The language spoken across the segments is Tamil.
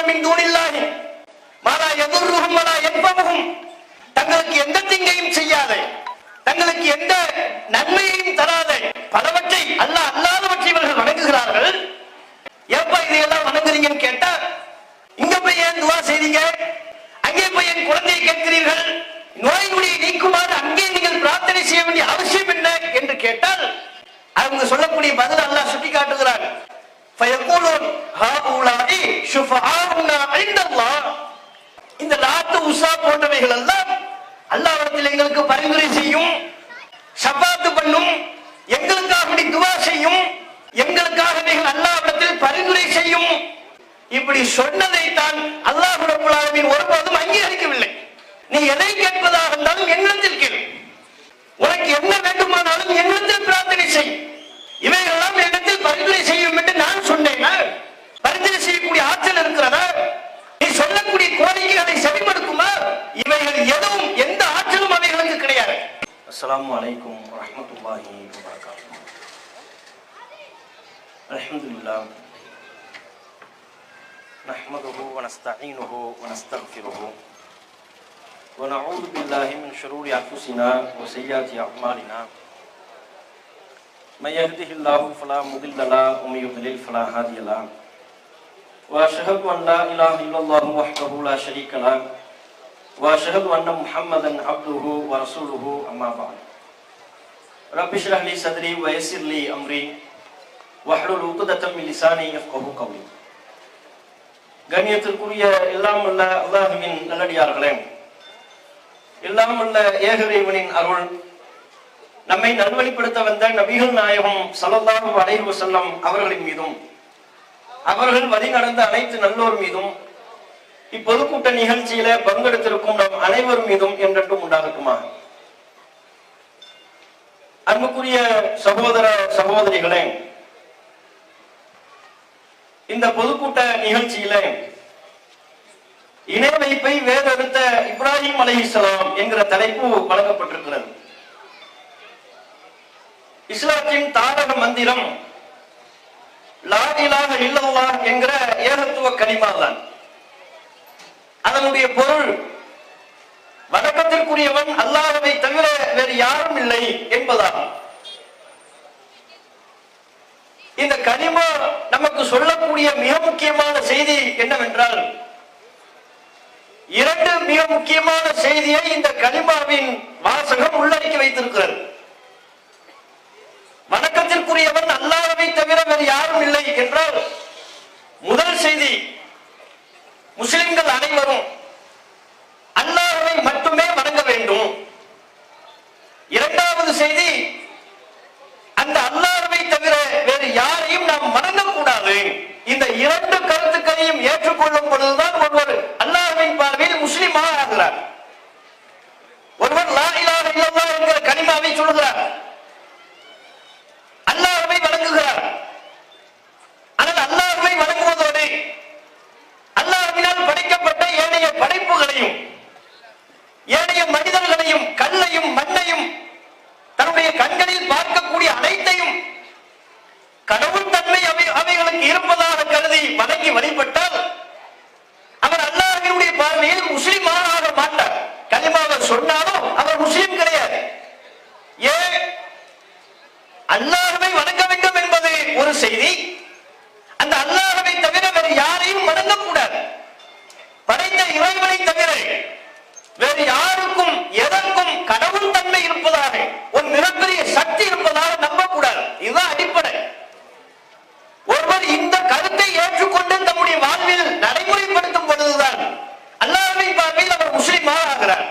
மின் தூனில்லாஹி மா லா யதுர்ருஹும் வலா யன்ஃபஉஹும், தங்களுக்கு எந்த தீங்கையும் செய்யாத, தங்களுக்கு எந்த நன்மையையும் தராத பலவற்றை அல்லாஹ் அல்லாதவற்றை இவர்கள் வணங்குகிறார்கள். ஏப்பா இதையெல்லாம் வணங்குறீங்கன்னு கேட்டா, இங்க போய் ஏன் துவா செய்றீங்க, அங்கே போய் என் குழந்தையை கேட்கிறீர்கள், நோய் நொடியை நீக்குமாறு அங்கே நீங்கள் பிரார்த்தனை செய்ய வேண்டிய அவசியம் என்ன என்று கேட்டால், அவங்க சொல்லக்கூடிய பதில் அல்லாஹ் சுட்டி காட்டுகிறார். ஃபயகூலுன் ஹாஉலாஇ ஷுஃபஆஉனா இன்தல்லாஹ், இந்த லாத்து உஸா போன்றவைகள் எல்லாம் அல்லாஹ்விடத்தில் எங்களுக்கு பரிந்துரை செய்யும், ஷஃபாத்து பண்ணும், எங்களுக்காக துவா செய்யும், எங்களுக்காக அல்லாஹ்விடத்தில் பரிந்துரை செய்யும். இப்படி சொன்னதை தான் அல்லாஹ் ரப்பல் ஆலமீன் ஒருபோதும் அங்கீகரிக்கவில்லை. நீ எதை கேட்பதாக இருந்தாலும் என்னிடத்தில் கேள், உனக்கு என்ன வேண்டுமானாலும் என்னிடத்தில் பிரார்த்தனை செய், இவைகளெல்லாம் என்னிடத்தில் பரிந்துரை செய்யும் என்று நான் சொன்னேன். பரிந்துரை செய்யக்கூடிய ஆற்றல் இருக்கிறதா? நீ சொல்லக்கூடிய கோரிக்கைகளை செவிமடுக்குமா? இவைகள் எதுவும் எந்த ஆற்றலும் அவைகளுக்கு கிடையாது. அஸ்ஸலாமு அலைக்கும் வரஹ்மத்துல்லாஹி வபரகாத்துஹு. அல்ஹம்துலில்லாஹ் நஹ்மதுஹு வ நஸ்தஈனுஹு வ நஸ்தக்ஃபிருஹு வ நஊது பில்லாஹி மின் ஷுரூரி அன்ஃபுஸினா வ ஸய்யிஆத்தி அஅமாலினா மை யஹ்திஹில்லாஹு ஃபலா முதில்ல லஹு வ மை யுضلل ஃபலா ஹாதிய லஹு வ அஷ்ஹது அன் லா இலாஹா இல்லல்லாஹு வஹ்தஹு லா ஷரீக லஹு வ அஷ்ஹது அன்ன முஹம்மதன் அப்துஹு வ ரசூலுஹு அம்மா பஅத். ரப்பி ஷ்ரஹ் லி ஸத்ரி வ யஸ்ஸிர் லி அம்ரி வஹ்லுல் உக்ததம் மின் லிசானி யஃப்கஹு கவ்லி. கண்ணியத்திற்குரிய எல்லாம் உள்ள அல்லாஹ்வின் நல்லடியார்களே, எல்லாம் உள்ள ஏக இறைவனின் அருள் நம்மை நல்வழிப்படுத்த வந்த நபிகள் நாயகம் ஸல்லல்லாஹு அலைஹி வஸல்லம் அவர்களின் மீதும், அவர்கள் வழி நடந்த அனைத்து நல்லோர் மீதும், இப்பொதுக்கூட்ட நிகழ்ச்சியில பங்கெடுத்திருக்கும் நம் அனைவர் மீதும் என்றென்றும் உண்டாகட்டுமா. அன்புக்குரிய சகோதர சகோதரிகளே, இந்த பொதுக்கூட்ட நிகழ்ச்சியில இணை வைப்பை வேறறுத்த இப்ராஹிம் அலைஹிஸ்ஸலாம் என்கிற தலைப்பு வழங்கப்பட்டிருக்கிறது. இஸ்லாத்தின் தாரக மந்திரம் லா இலாஹ இல்லல்லாஹ் என்கிற ஏகத்துவ கலிமா தான். அதனுடைய பொருள் வணக்கத்திற்குரியவன் அல்லாஹ்வை தவிர வேறு யாரும் இல்லை என்பதாகும். இந்த கலிமா நமக்கு சொல்லக்கூடிய மிக முக்கியமான செய்தி என்னவென்றால், இரண்டு மிக முக்கியமான செய்தியை இந்த கலிமாவின் வாசகம் உள்ளடக்கி வைத்திருக்கிறது. வணக்கத்திற்குரியவன் அல்லாஹ்வை தவிர வேறு யாரும் இல்லை என்றால், முதல் செய்தி முஸ்லிம்கள் அனைவரும் அல்லாஹ்வை மட்டுமே வணங்க வேண்டும். இரண்டாவது செய்தி, அந்த அல்லாஹ்வை தவிர வேறு யாரையும் நாம் வணங்கக்கூடாது. இந்த இரண்டு கருத்துக்களையும் ஏற்றுக்கொள்ளும் பொழுதுதான் ஒருவர் அல்லாஹ்வின் பார்வையில் முஸ்லிமாக ஆகிறார். ஒருவர் லா இலாஹ இல்லல்லாஹ் என்கிற கலிமாவை சொல்கிறார், அல்லாஹ்வை வணங்குகிறார். ஆனால் அல்லாஹ்வை வணங்குவதோடு அல்லாஹ்வினால் படைக்கப்பட்ட ஏனைய படைப்புகளையும் ஏனைய மனிதர்களையும் கல்லையும் மண்ணையும் தன்னுடைய கண்களில் பார்க்கக்கூடிய அனைத்தையும் கடவுள் தன்மை அவைகளுக்கு இருப்பதாக கருதி வணங்கி வழிபட்டால் அவர் அல்லாஹ்வினுடைய பார்வையில் முஸ்லிமாக ஆக மாட்டார். கலிமாவை சொன்னாலும் அவர் முஸ்லிம் கிடையாது. ஏன்? அல்லாஹ்வை வணங்க வேண்டும் என்பது ஒரு செய்தி, அந்த அல்லாஹ்வை தவிர வேறு யாரையும் வணங்கக்கூடாது. படைத்த இறைவனை தவிர வேறு யாருக்கும் எதற்கும் கடவுள் தன்மை இருப்பதாக, ஒரு மிகப்பெரிய சக்தி இருப்பதாக நம்பக்கூடாது. இதுதான் அடிப்படை. ஒருவர் இந்த கருத்தை ஏற்றுக்கொண்டு தம்முடைய வாழ்வில் நடைமுறைப்படுத்தும் பொழுதுதான் அல்லாஹ்வின் பார்வையில் அவர் முஸ்லிமாக ஆகிறார்.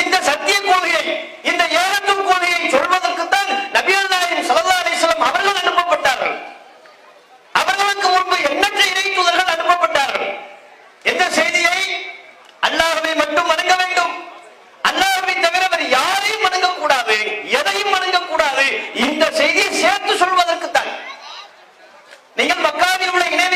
இந்த சத்திய கொள்கையை, இந்த ஏகத்துவ கொள்கையை சொல்வதற்குத்தான் நபிகள் நாயகம் ஸல்லல்லாஹு அலைஹி வஸல்லம் அவர்கள் அனுப்பப்பட்டார்கள். அவர்களுக்கு முன்பு எண்ணற்ற இறை தூதர்கள் அனுப்பப்பட்டார்கள். எந்த செய்தியை? அல்லாஹ்வை மட்டும் வணங்க வேண்டும், அல்லாஹ்வை தவிர வேறு யாரையும் வணங்கக்கூடாது, எதையும் வணங்கக்கூடாது. இந்த செய்தியை சேர்த்து சொல்வதற்குத்தான். நீங்கள் மக்காவில் உள்ள இணை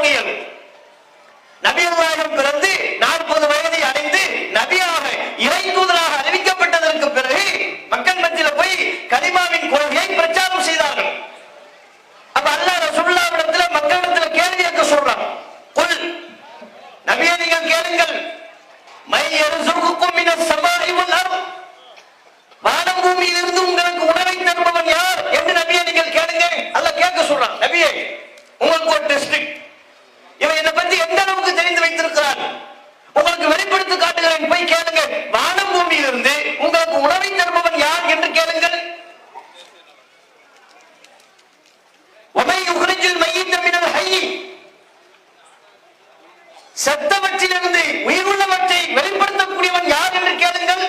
தொடங்கியது. நபியல்லாஹம் பிறந்து 40 வயதை அடைந்து நபியாக இறை தூதராக அறிவிக்கப்பட்டதற்கு பிறகு மக்கள் மத்தியில் போய் கலிமாவின் கொள்கையை பிரச்சாரம் செய்தார்கள். அப்ப அல்லாஹ் ரசூலுல்லாஹ்விடத்துல மக்களிடத்துல கேள்வி கேட்க சொல்றான். குல், நபியே நீங்கள் கேளுங்கள், மை யர்சுகுக்கும் மினஸ் ஸமாஇ வல் அர்த், வானம் பூமியில் இருந்து உங்களுக்கு உணவை தருபவன் யார் என்று நபியே நீங்கள் கேளுங்க. அல்லாஹ் கேட்க சொல்றான். நபியே, உங்களுக்கு ஒரு டெஸ்ட், இவன் என்னை பத்தி எந்த அளவுக்கு தெரிந்து வைத்திருக்கிறான் உங்களுக்கு வெளிப்படுத்தி காட்டுகிறேன், போய் கேளுங்க. வானம் பூமியில் இருந்து உங்களுக்கு உணவை தருபவன் யார் என்று கேளுங்கள். وَمَن يُخْرِجُ الْمَيِّتَ مِنَ الْحَيِّ, செத்தவற்றிலிருந்து உயிருள்ளவற்றை வெளிப்படுத்தக்கூடியவன் யார் என்று கேளுங்கள்.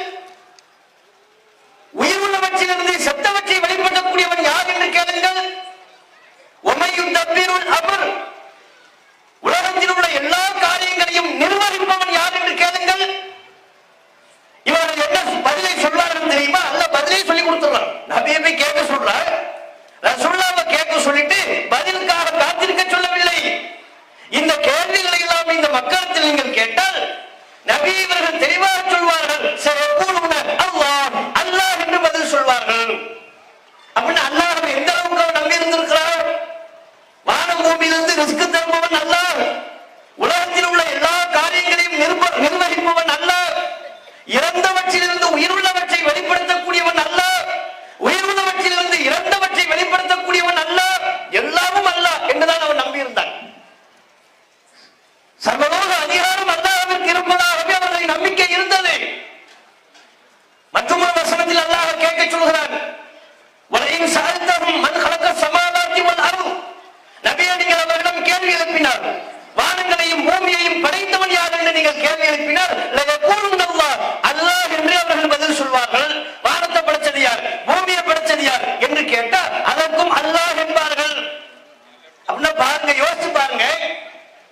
உயிருள்ளவற்றிலிருந்து செத்தவற்றை வெளிப்படுத்தக்கூடியவன் யார் என்று கேளுங்கள். وَمَن يُدَبِّرُ الْأَمْرَ, உலகத்தில் உள்ள எல்லா காரியங்களையும் நிர்வகிப்பவன் யார் என்று கேளுங்கள். இவர்கள் என்ன பதிலை சொல்வார்கள் தெரியுமா? அல்லாஹ் பதிலை சொல்லி கொடுத்துறான். நபியை போய் கேட்க சொல்றார். ரசூலுல்லாஹ்வை கேட்க சொல்லிட்டு பதிலுக்காக காத்திருக்க சொல்லவில்லை. இந்த கேள்விகளை எல்லாம் இந்த மக்களிடத்தில் நீங்கள் கேட்டால் நபி இவர்கள் தெளிவாக சொல்வார்கள். சயகூலுன அல்லாஹ், அல்லாஹ் என்று பதில் சொல்வார்கள். அப்படின்னா அல்லாஹ்வை எந்த அளவுக்கு அவர் நம்பி இருந்திருக்கிறார்? வானம் பூமியிலிருந்து ரிஸ்க் தருபவன் அல்லாஹ், உலகத்தில் உள்ள எல்லா காரியங்களையும் நிர்வகிப்பவன் அல்லாஹ், இறந்தவற்றிலிருந்து உயிருள்ளவற்றை வெளிப்படுத்தக்கூடியவன் அல்லாஹ், உயிருள்ளவற்றிலிருந்து இறந்தவற்றை வெளிப்படுத்தக்கூடியவன் அல்லாஹ், எல்லாமும் அல்லாஹ் என்றுதான் அவன் நம்பியிருந்தான். சர்வலோக அதிகாரம் அல்லாஹ்விற்கு இருப்பதாகவே அவர்களுடைய நம்பிக்கை இருந்தது. மற்றொரு வசனத்தில் அல்லாஹ் கேட்க சொல்கிறான். வலையின் சாழ்த்தகும் மண் கலக்க சமாதாத்தி வல் அருள், நபியே நீங்கள் அவர்களிடம் கேள்வி எழுப்பினார். வானங்களையும் பூமியையும் படைத்தவன் யார் என்று நீங்கள் கேள்வி எழுப்பினார். அல்லாஹ் என்று அவர்கள் பதில் சொல்வார்கள். வானத்தை படைச்சது யார், பூமியை படைச்சது யார் என்று கேட்டால் அதற்கும் அல்லாஹ் என்பார்கள். அப்படின்னா பாருங்க, யோசிச்சு பாருங்க.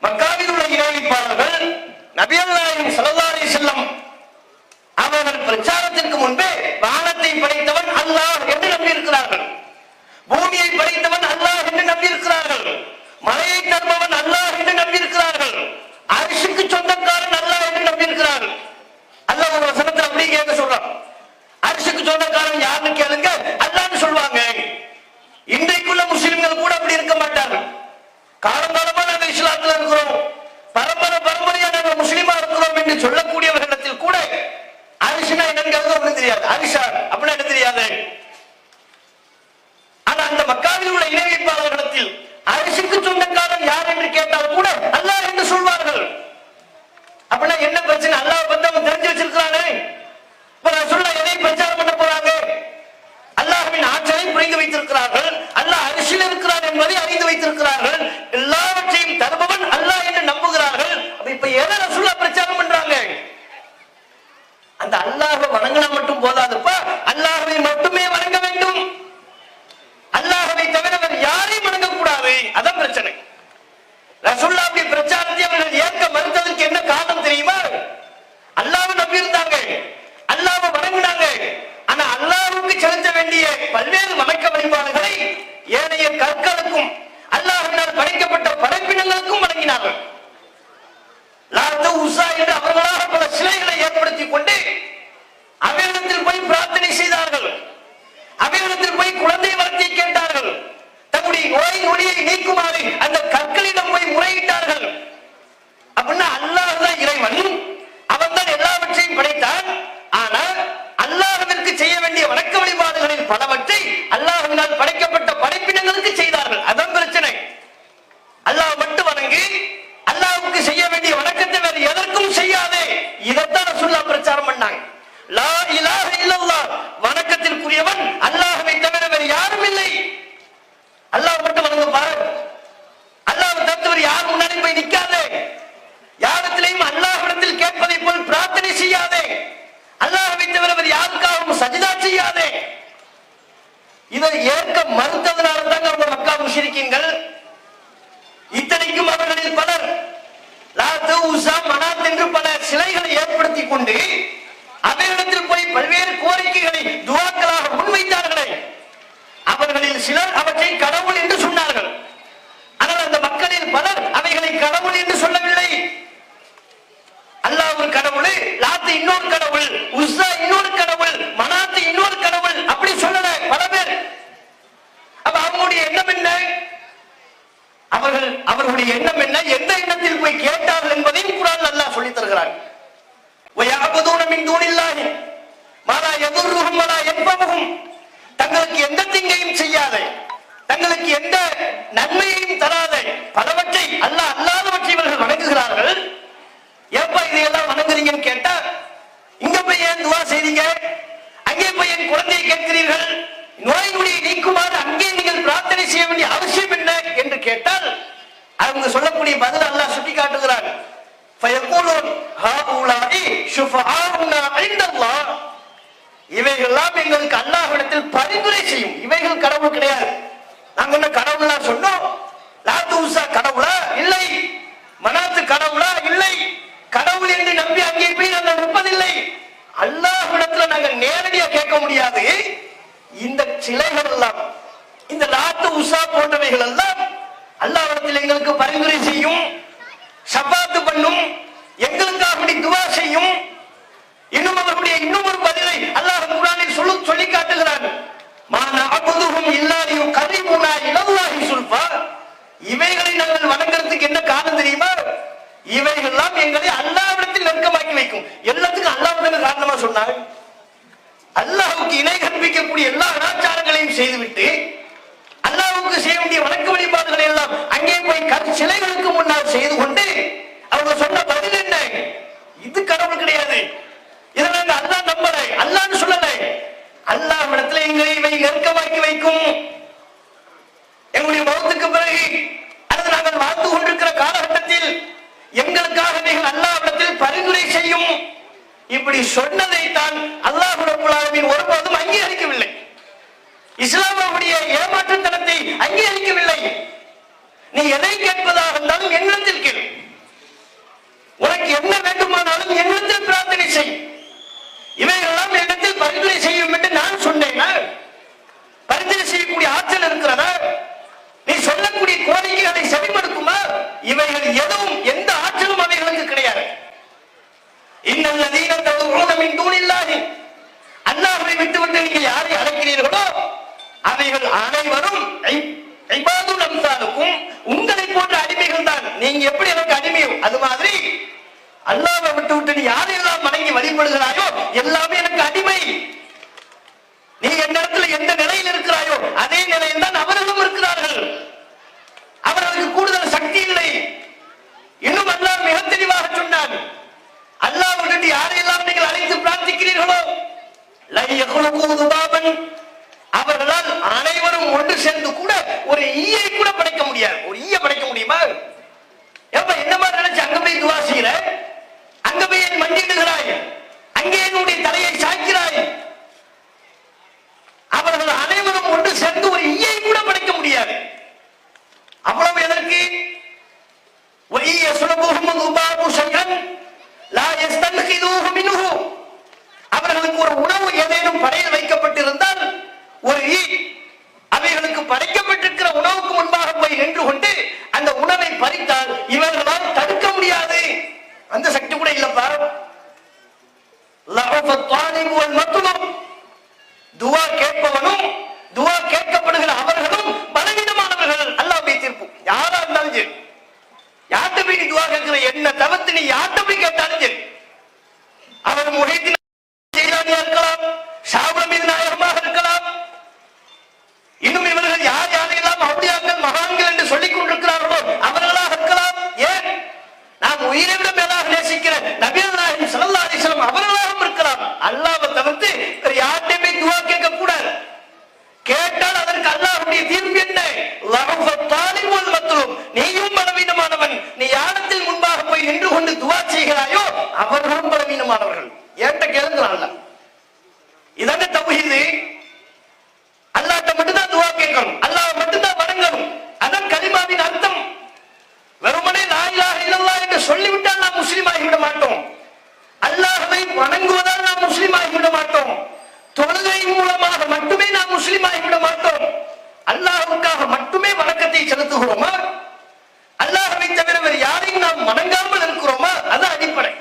மக்காவில் உள்ள இறைவிப்பாளர்கள் நபியல்லாஹு ஸல்லல்லாஹு அலைஹி வஸல்லம் அவர்கள் பிரச்சாரத்திற்கு முன்பே வானத்தை படைத்தவன் அல்லாஹ் என்று நம்பியிருக்கிறார்கள், பூமியை படைத்தவன் அல்லாஹ் என்று நம்பியிருக்கிறார்கள், மலையை தருபவன் அல்லாஹ் என்று நம்பியிருக்கிறார்கள், அரிசிக்கு சொந்தக்காரன் அல்லாஹ் என்று நம்பியிருக்கிறார்கள். அல்லாஹ் ஒரு வசனத்தை அப்படியே கேட்க சொல்றான். அரிசிக்கு சொந்தக்காரன் யாருன்னு கேளுங்க, அல்லாஹ்னு சொல்வாங்க. இன்றைக்குள்ள முஸ்லிம்கள் கூட அப்படி இருக்க மாட்டார்கள். காலங்காலமா நாங்கள் இஸ்லாத்துல இருக்கிறோம், பரம்பரையா நாங்கள் முஸ்லிமா இருக்கிறோம் என்று சொல்லக்கூடியவர்களிடத்தில் கூட அரிசினா என்னன்னு தெரியாது. அரிசா அப்படின்னா என்ன தெரியாது. ஆனா அந்த மக்காவில் உள்ள இணைவிப்பாளர்களிடத்தில் அரிசிக்கு சொந்தக்காரன் யார் என்று கேட்டால் கூட அல்லாஹ் என்று சொல்வார்கள். அப்படின்னா என்ன பிரச்சனை? அல்லாஹ் பத்தி அவங்க தெரிஞ்சு வச்சிருக்கிறானே. இப்ப நான் சொல்ல எதை பிரச்சாரம் பண்ண போறாங்க? அல்லாஹ்வின் ஆற்றலை புரிந்து வைத்திருக்கிறார்கள், அல்லாஹ் அரிசியில் இருக்கிறார் என்பதை அறிந்து வைத்திருக்கிறார்கள், எல்லாவற்றையும் தருபவன் அல்லாஹ் என்று நம்புகிறார்கள். இப்ப எதை ரசூலுல்லாஹ் பிரச்சாரம் பண்றாங்க? அந்த அல்லாஹ்வை வணங்கினா மட்டும் போதாதுப்பா, அல்லாஹ்வை மட்டுமே வணங்க வேண்டும். அல்லாஹ்வை தவிர வேறு யாரையும் வணங்கக்கூடாது. அதான் பிரச்சனை. ரசூலுல்லாஹ்வுடைய பிரச்சாரத்தை அவர்கள் ஏற்க மறுத்ததற்கு என்ன காரணம் தெரியுமா? அல்லாஹ்வை நம்பி இருந்தாங்க, அல்லாஹ்வை வணங்கினாங்க. ஆனா அல்லாஹ்வுக்கு செலுத்த வேண்டிய பல்வேறு வணக்க வழிபாடுகளை ஏனைய கற்களுக்கும் அல்லாஹ்வினால் படைக்கப்பட்ட படைப்பினங்களுக்கும் வணங்கினார்கள். லாத்து உஸா என்று அவர்களாக பல சிலைகளை ஏற்படுத்திக் கொண்டு அவையிடத்தில் போய் பிரார்த்தனை செய்தார்கள், அவையிடத்தில் போய் குழந்தை வளர்த்தி கேட்டார்கள், தன்னுடைய நோய் நொடியை நீக்குமாறு அந்த கற்களிடம் போய் முறையிட்டார்கள். அப்படின்னா அல்லாஹ் தான் இறைவன், அவன் தான் எல்லாவற்றையும் படைத்தான். ஆனால் அல்லாஹ்விற்கு செய்ய வேண்டிய வணக்க வழிபாடுகளில் பலவற்றை அல்லாஹ்வினால் படைக்கப்பட்ட படைப்பினங்களுக்கு செய்தார்கள். அதான் பிரச்சனை. அல்லாஹ் மட்டும் வணங்கி அல்லாஹ்வுக்கு செய்ய வேண்டிய வணக்கத்தை வேறு எதற்கும் செய்யாதே. இதைத்தான் ரசூலுல்லாஹ் பிரச்சாரம் பண்ணாங்க. லா இலாஹ இல்லல்லாஹ், வணக்கத்திற்குரியவன் அல்லாஹ்வை தவிர வேறு யாரும் இல்லை. அல்லாஹ் மட்டும் வணங்க பாரு. அல்லாஹ்வை தவிர யார் முன்னாடி போய் நிக்காதே. யாரிடத்திலையும் அல்லாஹ்விடத்தில் கேட்பதை போல் பிரார்த்தனை செய்யாதே. அல்லாஹ்வை தவிர வேறு யாருக்காகவும் சஜிதா செய்யாதே. இதை ஏற்க மறுத்ததனால தான் அவங்க மக்கா முஷ்ரிக்கீன்கள். இத்தனைக்கும் அவர்களில் பலர் லாத், உஸா, மனாத் என்று பல சிலைகளை ஏற்படுத்தி கொண்டு அவையிடத்தில் போய் பல்வேறு கோரிக்கைகளை துஆக்களாக முன்வைத்தார்களே, அவர்களில் சிலர் அவற்றை கடவுள் என்று சொன்னார்கள். ஆனால் அந்த மக்களில் பலர் அவைகளை கடவுள் என்று சொல்லவில்லை. அல்லாஹ் ஒரு கடவுள், லாத்து இன்னொரு கடவுள், உஸ்ஸா இன்னொரு கடவுள், மனாத்து இன்னொரு கடவுள், அப்படி சொல்லல பல பேர். அப்ப அவங்களுடைய எண்ணம் என்ன? அவர்களுடைய எண்ணம் என்ன? எந்த எண்ணத்தில் போய் கேட்டார்கள் என்பதையும் குர்ஆன் அல்லாஹ் சொல்லித் தருகிறார். வயஅபுதூன மின் தூனில்லாஹி மா லா யதுர்ருஹும் வலா யன்ஃபஉஹும். தங்களுக்கு எந்த தீங்கையும் செய்யாத, தங்களுக்கு எந்த நன்மையையும் தராத பலவற்றை அல்லாஹ் அல்லாதவற்றை இவர்கள் வணங்குகிறார்கள். ஏப்பா இதையெல்லாம் வணங்குறீங்கன்னு கேட்டா, இங்க போய் ஏன் துவா செய்றீங்க, அங்கே போய் என் குழந்தையை கேட்கிறீர்கள், நோய் நொடியை நீக்குமாறு அங்கே நீங்கள் பிரார்த்தனை செய்ய வேண்டிய அவசியம் என்ன என்று கேட்டால், அவங்க சொல்லக்கூடிய பதில் அல்லாஹ் சுட்டி காட்டுகிறார். ஃபயகூலுன் ஹாஉலாஇ ஷுஃபஆஉனா இன்தல்லாஹ். இவைகளெல்லாம் எங்களுக்கு அல்லாஹ்விடத்தில் பரிந்துரை செய்யும். இவைகள் கடவுள் கிடையாது. நாங்க என்ன கடவுளா சொன்னோம்? லாத்து உஸ்ஸா கடவுளா? இல்லை. மனாத்து கடவுளா? இல்லை. கடவுள் என்று நம்பி அங்கே போய் நாங்கள் நிற்பதில்லை. அல்லாஹ்விடத்தில் நாங்கள் நேரடியாக கேட்க முடியாது. இந்த சிலைகள் எல்லாம், இந்த லாத்து உஸ்ஸா போன்றவைகள் எல்லாம் அல்லாஹ்விடத்தில் எங்களுக்கு பரிந்துரை செய்யும், ஷஃபாத்து பண்ணும், எங்களுக்காக துவா செய்யும். இன்னும் அவர்களுடைய இன்னும் ஒரு பதிலை அல்லாஹ் குர்ஆனில் சொல்லி காட்டுகிறார். மா நஅபுதுஹும் இல்லா லியுகர்ரிபுனா இலல்லாஹி ஸுல்ஃபா. இவைகளை நாங்கள் வணங்குறதுக்கு என்ன காரணம் தெரியுமா? இவைகளெல்லாம் எங்களை அல்லாஹ்விடத்தில் நெருக்கமாக்கி வைக்கும். எல்லாத்துக்கும் அல்லாஹ்விடமே காரணமா சொன்னாங்க. அல்லாஹ்வுக்கு இணை கற்பிக்கக்கூடிய எல்லா அனாச்சாரங்களையும் செய்துவிட்டு அல்லாஹ்வுக்கு செய்ய வேண்டிய வணக்க வழிபாடுகளை எல்லாம் அங்கே போய் சிலைகளுக்கு முன்னால் செய்து கொண்டு அவங்க சொன்ன பதில் என்ன? இது கடவுள் கிடையாது, இதை நாங்க அல்லாஹ் நம்பல, அல்லாஹ்னு சொல்லல. அல்லாஹ்விடத்தில் எங்களை இவை நெருக்கமாக்கி வைக்கும். எங்களுடைய மௌத்துக்கு பிறகு அல்லது நாங்கள் வாழ்ந்து கொண்டிருக்கிற காலகட்டத்தில் எங்களுக்காக நீங்கள் அல்லாஹ்விடத்தில் பரிந்துரை செய்யும். இப்படி சொன்னதை தான் அல்லாஹ் ரப்பல் ஆலமீன் ஒருபோதும் அங்கீகரிக்கவில்லை. இஸ்லாமுடைய ஏமாற்றுத்தனத்தை அங்கீகரிக்கவில்லை. நீ எதை கேட்பதாக இருந்தாலும் என்னிடத்தில் கேள், உனக்கு என்ன வேண்டுமானாலும் என்னிடத்தில் பிரார்த்தனை செய், இவைகளெல்லாம் என்னிடத்தில் பரிந்துரை செய்யும் என்று நான் சொன்னேனா? பரிந்துரை செய்யக்கூடிய ஆற்றல் இருக்கிறதா? நீ சொல்லக்கூடிய கோரிக்கைகளை செவிமடுக்குமா? இவைகள் எதுவும் எந்த ஆற்றலும் அவைகளுக்கு கிடையாது. இன்னல்லதீன ததுஊன மின் தூனில்லாஹி. அல்லாஹ்வை விட்டுவிட்டு நீங்க யாரை அழைக்கிறீர்களோ அவைகள் அனைவரும் இபாதுல் அம்சாலுக்கும், உங்களை போன்ற அடிமைகள் தான். நீங்க எப்படி எனக்கு அடிமையோ அது மாதிரி அல்லாஹ்வை விட்டுவிட்டு நீ யாரெல்லாம் வணங்கி வழிபடுகிறாயோ எல்லாமே எனக்கு அடிமை. நீ என்னிடத்தில் எந்த நிலையில் இருக்கிறாயோ அதே நிலையில் தான் அவர்களும் இருக்கிறார்கள். அவர்களுக்கு கூடுதல் சக்தி இல்லை. இன்னும் அல்லாஹ் மிக தெளிவாக சொன்னான், அல்லாஹ் விட்டு யாரையெல்லாம் நீங்கள் அழைத்து பிரார்த்திக்கிறீர்களோ லை யக்லுகு துபாபன், அவர்களால் அனைவரும் ஒன்று சேர்ந்து கூட ஒரு ஈயை கூட படைக்க முடியாது. ஒரு ஈயை படைக்க முடியுமா? ஏப்பா என்ன மாதிரி நினைச்சு அங்க போய் துவா செய்யற, அங்க போய் என் மண்டிடுகிறாய், அங்கே என்னுடைய தலையை சாய்க்கிறாய். அவர்கள் அனைவரும் ஒன்று சேர்ந்து ஒரு ஈயை கூட படைக்க முடியாது. அவ்வளவு எதற்கு? வஇய சுலபுஹும் துபாபு ஷைஅன் லா யஸ்தன்கிதுஹு மின்ஹு. அவர்களுக்கு ஒரு உணவு ஏதேனும் படையில் வைக்கப்பட்டிருந்தால், ஒரு ஈ அவைகளுக்கு படைக்கப்பட்டிருக்கிற உணவுக்கு முன்பாக போய் நின்று கொண்டு அந்த உணவை பறித்தால் இவர்களால் தடுக்க முடியாது. அந்த சக்தி கூட இல்லப்பா. லஅஃபத் தாலிபு வல் மத்லூப். துஆ கேட்பவனும் துஆ கேட்கப்படுகிற அவர்களும் பலவீனமானவர்கள். அல்லாஹ்வுடைய தீர்ப்பு. யாரா இருந்தாலும் சரி, யார்கிட்ட போய் நீ துஆ கேட்கிற, என்ன தவிர்த்து நீ யார்கிட்ட போய் கேட்டாலும் சரி, அவர் முஹைதீன் ஜீலானியா இருக்கலாம், ஷாவுல் மீது நாயகமாக இருக்கலாம், இன்னும் இவர்கள் யார் யாரெல்லாம் அவுலியாக்கள் மகான்கள் என்று சொல்லிக் கொண்டிருக்கிறார்களோ அவர்களாக இருக்கலாம். ஏன் நாம் உயிரை விட மேலாக நேசிக்கிற நபிகள் நாயகம் ஸல்லல்லாஹு அலைஹி வஸல்லம் அவர்களாகவும் இருக்கலாம். அல்லாஹ்வை தவிர்த்து வேற யார்கிட்டயுமே துஆ கேட்க கூடாது. கேட்டால் அதற்கு அல்லாஹ்வுடைய தீர்ப்பு என்ன? லஅஃபத் தாலிபு வல் மத்லூப். நீயும் பலவீனமானவன். நீ யாரிடத்தில் முன்பாக போய் நின்று கொண்டு துஆ செய்கிறாயோ அவர்களும் பலவீனமானவர்கள். ஏன்ட்ட கேளுங்கறான்ல. இதான தௌஹீது. அல்லாஹ்ட்ட மட்டும் தான் துஆ கேட்கணும், அல்லாஹ்வை மட்டும் தான் வணங்கணும். அதான் கலிமாவின் அர்த்தம். வெறுமனே லா இலாஹ இல்லல்லாஹ் என்று சொல்லிவிட்டால் நாம் முஸ்லிம் ஆகிவிட மாட்டோம். அல்லாஹ்வை வணங்குவதால் நாம் முஸ்லிம் ஆகிவிட மாட்டோம். தொழுகை மூலமாக மட்டுமே நாம் முஸ்லிம் ஆகிவிட மாட்டோம். அல்லாஹ்வுக்காக மட்டுமே வணக்கத்தை செலுத்துகிறோமா? அல்லாஹ்வை தவிர வேறு யாரை நாம் வணங்காமல் இருக்கிறோமா? அது அடிப்படை.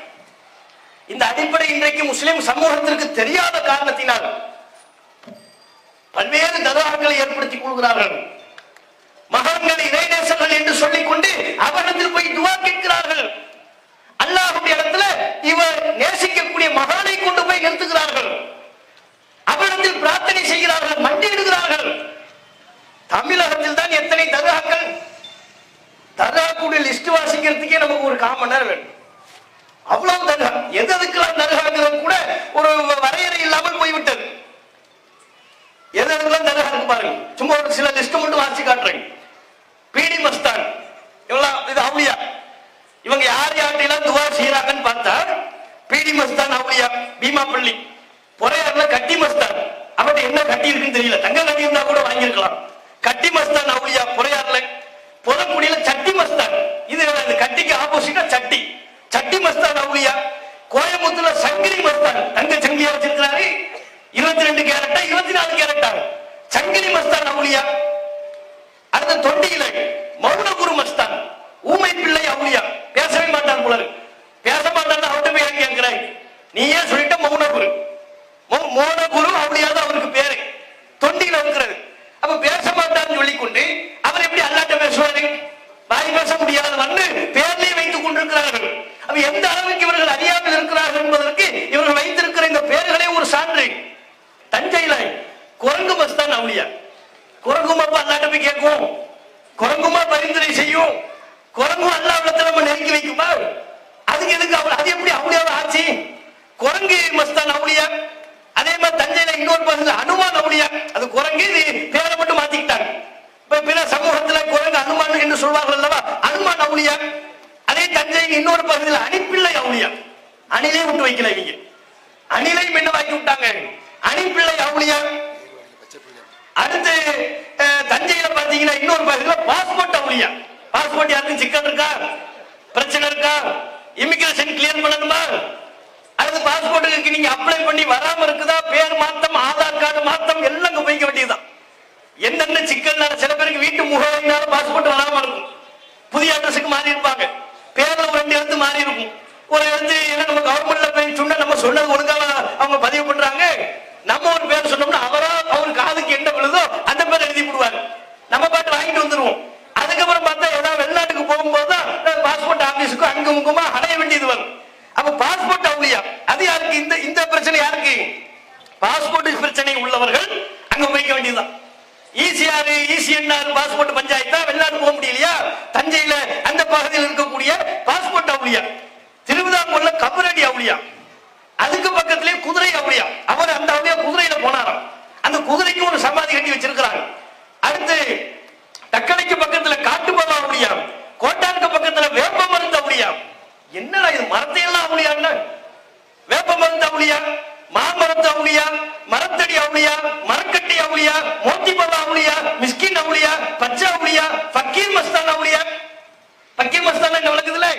இந்த அடிப்படை இன்றைக்கு முஸ்லிம் சமூகத்திற்கு தெரியாத காரணத்தினால் பல்வேறு தர்காக்களை ஏற்படுத்திக் கொள்கிறார்கள். மகான்கள் இறைநேசர்கள் என்று சொல்லிக் கொண்டு அவரிடத்தில் போய் துவா கேட்கிறார்கள். அல்லாஹ்வுடைய இடத்துல இவர் நேசிக்கக்கூடிய மகானை கொண்டு போய் நிறுத்துகிறார்கள். அவரிடத்தில் பிரார்த்தனை செய்கிறார்கள், மண்டியிடுகிறார்கள். தமிழகத்தில் தான் எத்தனை தர்காக்கள்! தர்காக்குடைய லிஸ்ட் வாசிக்கிறதுக்கே நமக்கு ஒரு 1/4 மணி நேரம் வேணும். அவ்வளவு தர்கா, எதுக்கெல்லாம் தர்காங்கிறது கூட ஒரு வரையறை இல்லாமல் போய்விட்டது. எதுக்கெல்லாம் தர்கா இருக்கு பாருங்க. சும்மா ஒரு சில லிஸ்ட் மட்டும் வாசி காட்டுறேன். பீடி மஸ்தான் இவெல்லாம் இது அவுலியா. இவங்க யார் யார்கிட்ட துவா செய்யறாங்கன்னு பார்த்தா பீடி மஸ்தான் அவுலியா, பீமாப்பள்ளி. பொறையாறுல கட்டி மஸ்தான், அவர்கிட்ட என்ன கட்டி இருக்குன்னு தெரியல, தங்க கட்டி இருந்தா கூட வாங்கியிருக்கலாம். கட்டி மஸ்தான் அவுலியா பொறையாறுல. பொதக்குடியில சட்டி மஸ்தான், இது கட்டிக்கு ஆப்போசிட்டா சட்டி, சட்டி மஸ்தான் அவுலியா. கோயம்புத்தூர்ல சங்கிலி மஸ்தான், தங்க சங்கிலியா வச்சிருக்கிறாரு. 22 கேரட்டா 24 கேரட்டா சங்கிலி மஸ்தான் அவுலியா. அடுத்த தொண்டியில மௌனகுரு மஸ்தான், ஊமை பிள்ளை அவுலியா. பேசவே மாட்டான் போல, பேச மாட்டான். அவர்கிட்ட போய் கேட்கிறாய், நீ ஏன் சொல்லிட்ட மௌனகுரு? மௌனகுரு அவுலியா தான் அவருக்கு பேரு, தொண்டியில இருக்கிறது. அப்ப பேச மாட்டான்னு சொல்லிக்கொண்டு அவர் எப்படி அல்லாட்ட பேசுவாரு? வாய் பேச முடியாதவன்னு பேர்லயே வைத்துக் கொண்டிருக்கிறார்கள். அப்ப எந்த அளவுக்கு இவர்கள் அறியாமல் இருக்கிறார்கள் என்பதற்கு இவர்கள் வைத்திருக்கிற இந்த பெயர்களே ஒரு சான்று. தஞ்சையில குரங்கு மஸ்தான் அவுலியா. குரங்குமா அல்லாட்ட போய் கேட்கும், குரங்குமா பரிந்துரை செய்யும், குரங்கும் அல்லாஹ்விடத்துல நம்ம நெருங்கி வைக்குமா? அதுக்கு எதுக்கு அது எப்படி அவுலியாவை ஆச்சு? குரங்கு மஸ்தான் அவுலியா. அதே மாதிரி தஞ்சையில இன்னொரு பகுதியில் அனுமான் அவுலியா. அது குரங்கு, பேரை மட்டும் மாத்திக்கிட்டாங்க. இப்ப பிற சமூகத்துல குரங்கு அனுமான் என்று சொல்வார்கள் அல்லவா, அனுமான் அவுலியா. அதே தஞ்சையில் இன்னொரு பகுதியில் அணிப்பிள்ளை அவுலியா. அணிலே விட்டு வைக்கல இவங்க, அணிலை என்ன வாக்கி விட்டாங்க, அணிப்பிள்ளை அவுலியா. அடுத்து தஞ்சையில பாத்தீங்கன்னா இன்னொரு பகுதியில் பாஸ்போர்ட் அவுலியா. பாஸ்போர்ட் யாருக்கும் சிக்கல் இருக்கா, பிரச்சனை இருக்கா, இமிகிரேஷன் கிளியர் பண்ணணுமா, அது பாஸ்போர்ட்டுக்கு நீங்க அப்ளை பண்ணி வராம இருக்குதா, பேர் மாத்தம், ஆதார் கார்டு மாத்தம் எல்லாம் போய்க்க வேண்டியதுதான். என்னென்ன சிக்கல்னால சில பேருக்கு வீட்டு முகவரினால பாஸ்போர்ட் வராம இருக்கும். புதிய அட்ரஸுக்கு மாறி இருப்பாங்க, பேர்ல ஒரு 2 எழுத்து மாறி இருக்கும். ஒரு எழுத்து என்ன நம்ம கவர்மெண்ட்ல போய் சொன்னா நம்ம சொன்னது ஒழுங்காக அவங்க பதிவு பண்றாங்க. நம்ம ஒரு பேர் சொன்னோம்னா அவருக்கு காதுக்கு என்ன விழுதோ அந்த பேர் எழுதி விடுவாங்க. நம்ம பாட்டு வாங்கிட்டு வந்துருவோம். அதுக்கப்புறம் பார்த்தா ஏதாவது வெளிநாட்டுக்கு போகும்போது தான் பாஸ்போர்ட் ஆபீஸுக்கு அங்கு முகமா அடைய வேண்டியது வரும். அப்ப பாஸ்போர்ட் அவுலியா அது யாருக்கு? இந்த பிரச்சனை யாருக்கு? பாஸ்போர்ட் பிரச்சனை உள்ளவர்கள் அங்க போய்க்க வேண்டியதுதான். ஈசிஆர், ஈசிஎன்ஆர் பாஸ்போர்ட் பஞ்சாயத்தா, வெளிநாடு போக முடியலையா, தஞ்சையில அந்த பகுதியில் இருக்கக்கூடிய பாஸ்போர்ட் அவுலியா. திருவிதாங்கூர்ல கபரடி அவுலியா, அதுக்கு பக்கத்திலே குதிரை அவுலியா. அவர் அந்த அவுலியா குதிரையில போனாராம். அந்த குதிரைக்கு ஒரு சமாதி கட்டி வச்சிருக்கிறாங்க. அடுத்து தக்கனைக்கு பக்கத்துல காட்டுபாலா அவுலியா, கோட்டானுக்கு பக்கத்துல வேப்ப மருந்து அவுலியா. என்னடா இது, மரத்தையெல்லாம் அவுலியா, வேப்ப மருந்து அவுலியா, மாமரத்து அவுலியா, மரத்தடி அவுலியா, மரக்கட்டி அவுலியா, மோத்திபாலா அவுலியா, மிஸ்கின் அவுலியா, பச்சை அவுலியா, பக்கீர் மஸ்தான் அவுலியா. பக்கீர் மஸ்தான் என்ன விளக்குதுல,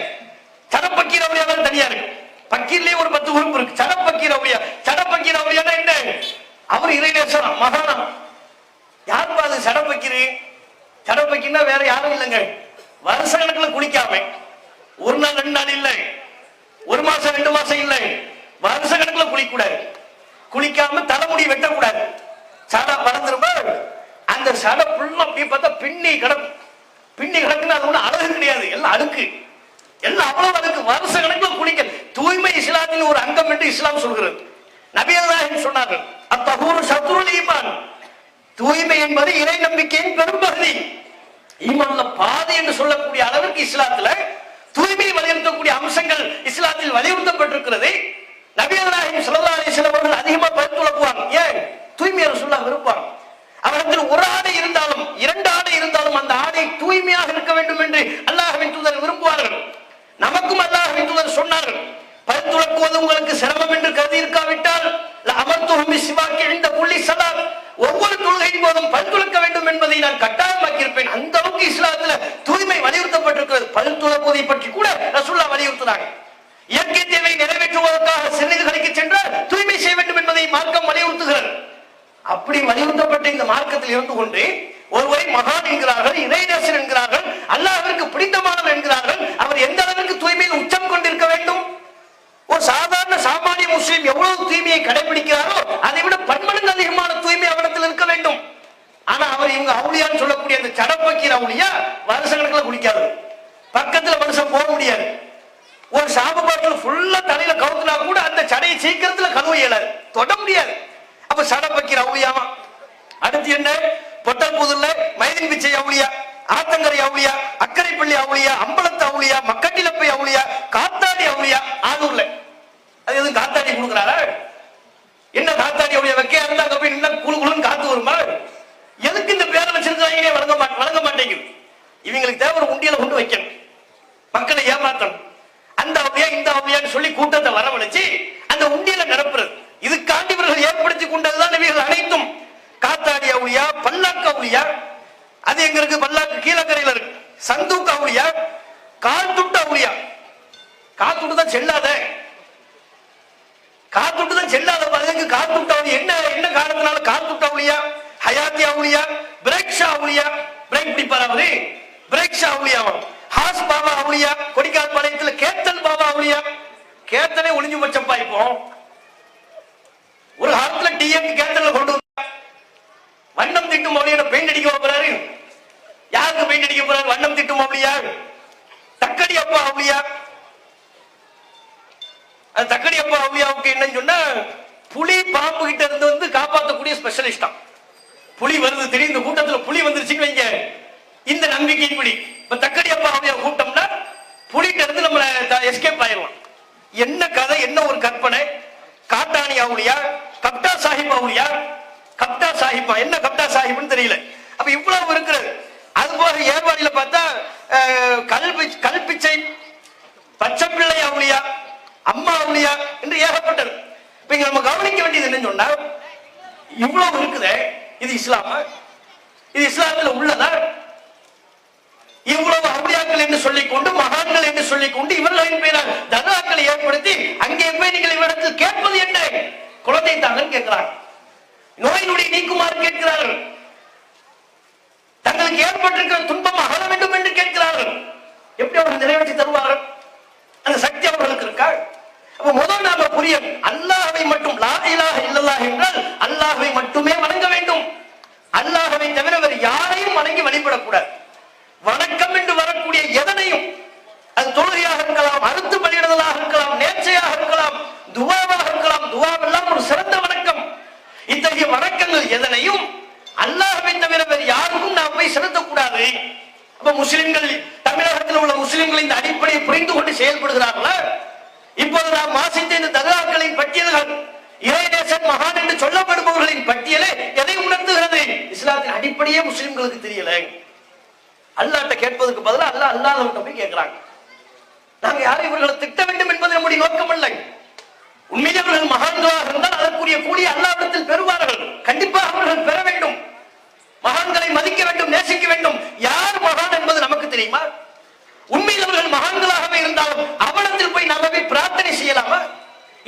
சடப்பக்கீர் அவுலியா தான் தனியா இருக்கு. பக்கீர்லயே ஒரு 10 உறுப்பு இருக்கு. சடப்பக்கீர் அவுலியா, சடப்பக்கீர் அவுலியானா என்ன? அவர் இறைநேசரா, மகானா. யாருப்பா அது சடப்பக்கீர்? சடப்பக்கீர்னா வேற யாரும் இல்லைங்க. வருஷ கணக்குல குளிக்காம, ஒரு நாள் 2 நாள் இல்லை, ஒரு மாசம் 2 மாசம் இல்லை, வருஷ கணக்குல குளிக்கூடாது. குளிக்காம தலைமுடி வெட்டக்கூடாது. சடை பறந்துருப்ப அந்த சடை ஃபுல்லா அப்படியே பார்த்தா பின்னி கிடக்கும். பின்னி கிடக்குன்னு அது ஒண்ணு அழகு கிடையாது, எல்லாம் அழுக்கு, எல்லாம் அவ்வளவு அழுக்கு. வருஷ கணக்குல குளிக்க. தூய்மை இஸ்லாத்தின் ஒரு அங்கம் என்று இஸ்லாம் சொல்கிறது. நபிகள் நாயகம் சொன்னார்கள், அத்தஹூரு ஷத்ருல் ஈமான். தூய்மை என்பது இறை நம்பிக்கையின் பெரும்பகுதி. ஈமான்ல பாதி என்று சொல்லக்கூடிய அளவிற்கு இஸ்லாத்துல தூய்மையை வலியுறுத்தக்கூடிய அம்சங்கள் இஸ்லாத்தில் வலியுறுத்தப்பட்டிருக்கிறது. நபிகள் நாயகம் ஸல்லல்லாஹு அலைஹி வஸல்லம் அவர்கள் அதிகமா பரிந்துரைப்பாங்க. ஏன்? தூய்மையை ரசூலுல்லாஹ் விரும்புவாங்க. அவரிடத்தில் ஒரு ஆடை இருந்தாலும் 2 ஆடை இருந்தாலும் அந்த ஆடை தூய்மையாக இருக்க வேண்டும் என்று அல்லாஹ்வின் தூதர் விரும்புவார்கள். நமக்கும் அல்லாஹ்வின் தூதர் சொன்னார்கள், பரிந்துரைக்குவது உங்களுக்கு சிரமம் என்று கருதி இருக்காவிட்டால் அமர்த்துஹும் பிஸ்ஸிவாக்கி இன்த குல்லி ஸலாத், ஒவ்வொரு தொழுகையின் போதும் பரிந்துரைக்க வேண்டும் என்பதை நான் கட்டாயமாக்கி இருப்பேன். அந்த அளவுக்கு இஸ்லாத்துல தூய்மை வலியுறுத்தப்பட்டிருக்கிறது. பரிந்துரைப்பதை பற்றி கூட ரசூலுல்லாஹ் வலியுறுத்தினாங்க. இயற்கை தேவை நிறைவேற்றுவதற்காக சிறுநீர்களுக்கு சென்றால் தூய்மை செய்ய வேண்டும் என்பதை மார்க்கம் வலியுறுத்துகிறது. அப்படி வலியுறுத்தப்பட்ட இந்த மார்க்கத்தில் இருந்து கொண்டு ஒருவரை மகான் என்கிறார்கள், இறைநேசர் என்கிறார்கள், அல்லாஹ்விற்கு பிடித்தமானவர் என்கிறார்கள். அவர் எந்த அளவிற்கு தூய்மையில் உச்சம் கொண்டிருக்க வேண்டும்? ஒரு சாதாரண சாமானிய முஸ்லிம் எவ்வளவு தூய்மையை கடைபிடிக்கிறாரோ அதை விட பன்மடங்கு அதிகமான தூய்மை அவரிடத்தில் இருக்க வேண்டும். ஆனா அவர் இவங்க அவுளியான்னு சொல்லக்கூடிய அந்த சடப்பக்கீர் அவுளியா வருஷக்கணக்கில் குளிக்காது, பக்கத்துல மனுஷன் போக முடியாது. ஒரு சாப பாட்டில் ஃபுல்லா தலையில கவுத்துனா கூட அந்த சடையை சீக்கிரத்துல கழுவ இயலாது, தொட முடியாது. அப்ப சடப்பக்கீர் அவுளியாவா? அடுத்து என்ன? பொட்டல் புதுல்ல மைதின் பிச்சை அவுளியா, ஆத்தங்கரை அவுளியா, அக்கரைப்பள்ளி அவுளியா, அம்பலத்து அவுளியா, மக்கட்டிலப்பை அவுளியா, காத்தாடி அவுளியா. ஆதூர்ல அது எதுவும் காத்தாடி கொடுக்குறாரா? என்ன காத்தாடி அவுளியா வைக்க இருந்தா அங்க போய் நின்னா குழு குழுன்னு காத்து வருமா? எதுக்கு இந்த பேரை வச்சிருக்காங்க? வழங்க மாட்டேங்குது. இவங்களுக்கு தேவை ஒரு உண்டியல கொண்டு வைக்கணும், மக்களை ஏமாற்றணும். அந்த அவுளியா இந்த அவுளியான்னு சொல்லி கூட்டத்தை வரவழைச்சு அந்த உண்டியல நிரப்புறது. இதுக்காண்டி இவர்கள் ஏற்படுத்தி கொண்டதுதான் இவர்கள் அனைத்தும். காத்தாடி அவுளியா, பல்லாக்கு அவுளியா, அது எங்க இருக்கு? பல்லாக்கு கீழக்கரையில இருக்கு. சந்தூக் அவுளியா, காத்துட்டு அவுளியா. காத்துட்டு தான் செல்லாத, காத்துட்டு தான் செல்லாத. அதுக்கு காத்துட்டு அவுளியா என்ன என்ன காரணத்தினால காத்துட்டு அவுளியா? ஹயாத்தி அவுளியா, பிரேக்ஷா அவுளியா, பிரேக் பிடிப்பார் அவரு, பிரேக்ஷா அவுளியா. ஹாஸ் பாபா அவுளியா, கொடிக்கால் பாளையத்தில் கேத்தல் பாபா அவுளியா. கேத்தலே ஒளிஞ்சு வச்சப்பா. இப்போ ஒரு காலத்துல டிஎம் கேத்தல கொண்டு வண்ணம் திட்டும் மொழியான பெயிண்ட் அடிக்க போறாரு. யாருக்கு பெயிண்ட் அடிக்க போறாரு? வண்ணம் திட்டும் அவுளியா. தக்கடி அப்பா அவுளியா. அந்த தக்கடி அப்பா அவுளியாவுக்கு என்னன்னு சொன்னா புலி பாம்பு கிட்ட இருந்து வந்து காப்பாற்றக்கூடிய ஸ்பெஷலிஸ்டா. புலி வருது, திடீர்னு கூட்டத்துல புலி வந்துருச்சுன்னு வைங்க, இந்த நம்பிக்கை இப்படி. இப்ப தக்கடி அப்பா அவுளியா கூட்டம்னா புலிகிட்ட இருந்து நம்ம எஸ்கேப் ஆயிடலாம். என்ன கதை, என்ன ஒரு கற்பனை. காட்டாணி அவுளியா, கப்டா சாஹிப் அவுளியா. கப்டா சாஹிப்பா, என்ன கப்டா சாஹிப்னு தெரியல. அப்ப இவ்வளவு இருக்கிறது. அது போக ஏர்வாடியில பார்த்தா கல்பிச்சை, பச்சை பிள்ளை அவுளியா, அம்மா அவுளியா என்று ஏகப்பட்டது. இப்ப இங்க நம்ம கவனிக்க வேண்டியது என்னன்னு சொன்னா, இவ்வளவு இருக்குது. இது இஸ்லாமா? இது இஸ்லாத்துல உள்ளதா? இவ்வளவு அவுளியாக்கள் என்று சொல்லிக் கொண்டு, மகான்கள் என்று சொல்லிக் கொண்டு இவர்களின் பெயரால் தர்காக்களை ஏற்படுத்தி அங்கே போய் நீங்கள் இவரிடத்தில் கேட்பது என்ன? குழந்தை தாங்கன்னு கேட்கிறார், நோய் நொடி நீக்குமாறு கேட்கிறார்கள், தங்களுக்கு ஏற்பட்டிருக்கிற துன்பம் அகல வேண்டும் என்று கேட்கிறார்கள். எப்படி அவர்கள் நிறைவேற்றி தருவார்கள்? அந்த சக்தி அவர்களுக்கு இருக்கா? அப்ப முதல் நாம புரியும், அல்லாஹ்வை மட்டும், லா இலாஹ இல்லல்லாஹ் என்றால் அல்லாஹ்வை மட்டுமே வணங்க வேண்டும். அல்லாஹ்வை தவிர வேறு யாரையும் வணங்கி வழிபடக்கூடாது. வணக்கம் என்று வரக்கூடிய எதனையும், அது தொழுகையாக இருக்கலாம், அறுத்து பலியிடுதலாக இருக்கலாம், நேர்ச்சையாக இருக்கலாம், துவாவாக இருக்கலாம். துவாவெல்லாம் ஒரு சிறந்த வணக்கம். இத்தகைய வணக்கங்கள் எதனையும் அல்லாஹ்வை தவிர வேறு யாருக்கும் நாம் போய் செலுத்தக்கூடாது. அப்ப முஸ்லிம்கள், தமிழகத்தில் உள்ள முஸ்லிம்கள் இந்த அடிப்படையை புரிந்து கொண்டு செயல்படுகிறார்களா? இப்போது நாம் வாசித்த இந்த தர்காக்களின் பட்டியல்கள், இறைநேசன் மகான் என்று சொல்லப்படுபவர்களின் பட்டியலை எதை உணர்த்துகிறது? இஸ்லாத்தின் அடிப்படையே முஸ்லிம்களுக்கு தெரியல. அல்லாஹ்ட்ட கேட்பதற்கு பதிலாக அல்லாஹ் அல்லாஹ்விட்ட போய் கேட்கிறாங்க. நாங்க யாரும் இவர்களை திட்ட வேண்டும் என்பது நம்முடைய நோக்கம் அல்ல. உண்மையிலே அவர்கள் மகான்களாக இருந்தால் அதற்குரிய கூலியை அல்லாஹ்விடத்தில் பெறுவார்கள். கண்டிப்பாக அவர்கள் பெற வேண்டும். மகான்களை மதிக்க வேண்டும், நேசிக்க வேண்டும். யார் மகான் என்பது நமக்கு தெரியுமா? உண்மையில் அவர்கள் மகான்களாகவே இருந்தாலும் அவனத்தில் போய் நாம போய் பிரார்த்தனை செய்யலாமா?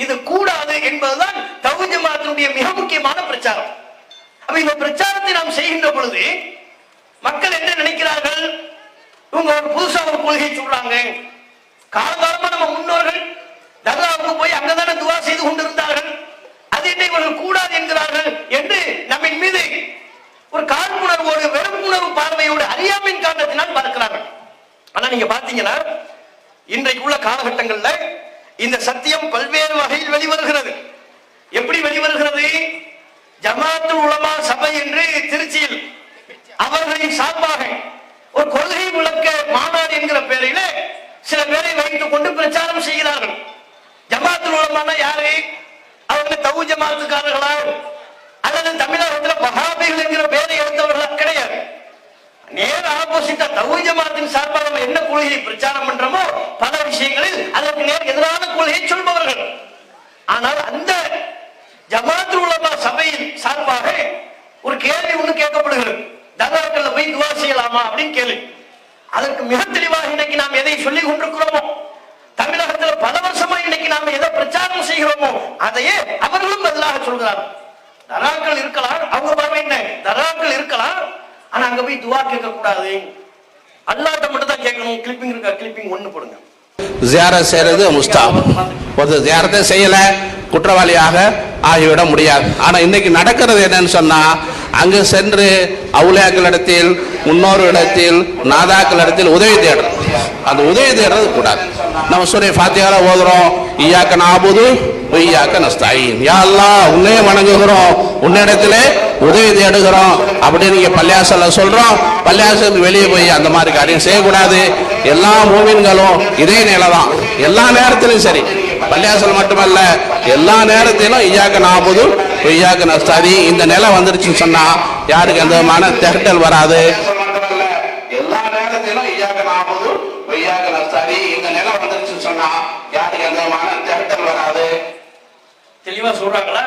இது கூடாது என்பதுதான் தௌஹீத் ஜமாஅத்தினுடைய மிக முக்கியமான பிரச்சாரம். அப்ப இந்த பிரச்சாரத்தை நாம் செய்கின்ற பொழுது மக்கள் என்ன நினைக்கிறார்கள்? இவங்க ஒரு புதுசா ஒரு கொள்கை சொல்றாங்க. காலகாலமா நம்ம முன்னோர்கள் தர்காவுக்கு போய் அங்கதான துவா செய்து கொண்டிருந்தார்கள், அது என்ன இவர்கள் கூடாது என்கிறார்கள் என்று நம்ம மீது ஒரு காழ்ப்புணர்வோடு, வெறுப்புணர்வு பார்வையோடு, அறியாமையின் காரணத்தினால் பார்க்கிறார்கள். ஆனா நீங்க பாத்தீங்கன்னா இன்றைக்கு உள்ள காலகட்டங்கள்ல இந்த சத்தியம் பல்வேறு வகையில் வெளிவருகிறது. எப்படி வெளிவருகிறது? ஜமாத்துல் உலமா சபை என்று திருச்சியில் அவர்களின் சார்பாக ஒரு கொள்கை விளக்க மாநாடு என்கிற பெயரில் சில பேரை வைத்துக் கொண்டு பிரச்சாரம் செய்கிறார்கள். ஜமாத்துல் உலமானா யாரு? அவங்க தௌஹீத் ஜமாத்துக்காரர்களா அல்லது தமிழகத்தில் வஹாபிகள் என்கிற பெயரை எடுத்தவர்களா? கிடையாது. நேர ஆப்போசிட்டா தௌஹீத் ஜமாத்தின் சார்பாக நம்ம என்ன கொள்கையை பிரச்சாரம் பண்றோமோ பல விஷயங்களில் அதற்கு நேர் எதிரான கொள்கையை சொல்பவர்கள். ஆனால் அந்த ஜமாத்துல் உலமா சபையின் சார்பாக ஒரு கேள்வி ஒண்ணு கேட்கப்படுகிறது. தர்காக்கள்ல போய் துவா செய்யலாமா அப்படின்னு கேள்வி. அதற்கு மிக தெளிவாக இன்னைக்கு நாம் எதை சொல்லிக் கொண்டிருக்கிறோமோ, தமிழகத்தில் பல வருஷமா இன்னைக்கு நாம் எதை பிரச்சாரம் செய்கிறோமோ அதையே அவர்களும் பதிலாக சொல்கிறார்கள். தர்காக்கள் இருக்கலாம், அவங்க பார்வை என்ன, தர்காக்கள் இருக்கலாம், ஆனா அங்க போய் துவா கேட்க கூடாது. அல்லாஹ்ட்ட மட்டும் தான் கேட்கணும். கிளிப்பிங் இருக்கா? கிளிப்பிங் 1 போடுங்க. ஜியாரத் செய்யறது முஸ்தாப். ஒரு ஜியாரத்தை செய்யல குற்றவாளியாக ஆகிவிட முடியாது. ஆனா இன்னைக்கு நடக்கிறது என்னன்னு சொன்னா, அங்கு சென்று அவுலியாக்களிடத்தில், முன்னோர்களிடத்தில், நாதாக்களிடத்தில் உதவி தேடுறது. அந்த உதவி தேடுறது கூடாது. நம்ம சூரா ஃபாத்திஹால ஓதுறோம், இய்யாக நஅபுது வ இய்யாக நஸ்தஈன், யா அல்லாஹ் உன்னையே வணங்குகிறோம், உன்னிடத்திலே உதவி தேடுகிறோம் அப்படின்னு நீங்க பள்ளியாசல்ல சொல்றோம். பள்ளியாசலுக்கு வெளியே போய் அந்த மாதிரி காரியம் செய்யக்கூடாது. எல்லா மூமின்களும் இதே நிலை தான், எல்லா நேரத்திலும் சரி. பள்ளியாசல் மட்டுமல்ல, எல்லா நேரத்திலும் இய்யாக நஅபுது வ இய்யாக நஸ்தஈன் இந்த நிலை வந்துருச்சுன்னு சொன்னா யாருக்கு எந்த விதமான திகட்டல் வராது. எல்லா நேரத்திலும் இய்யாக நஅபுது வ இய்யாக நஸ்தஈன் இந்த நிலை வந்துருச்சுன்னு சொன்னா யாருக்கு எந்த விதமான திகட்டல் வராது. தெளிவா சொல்றாங்களா?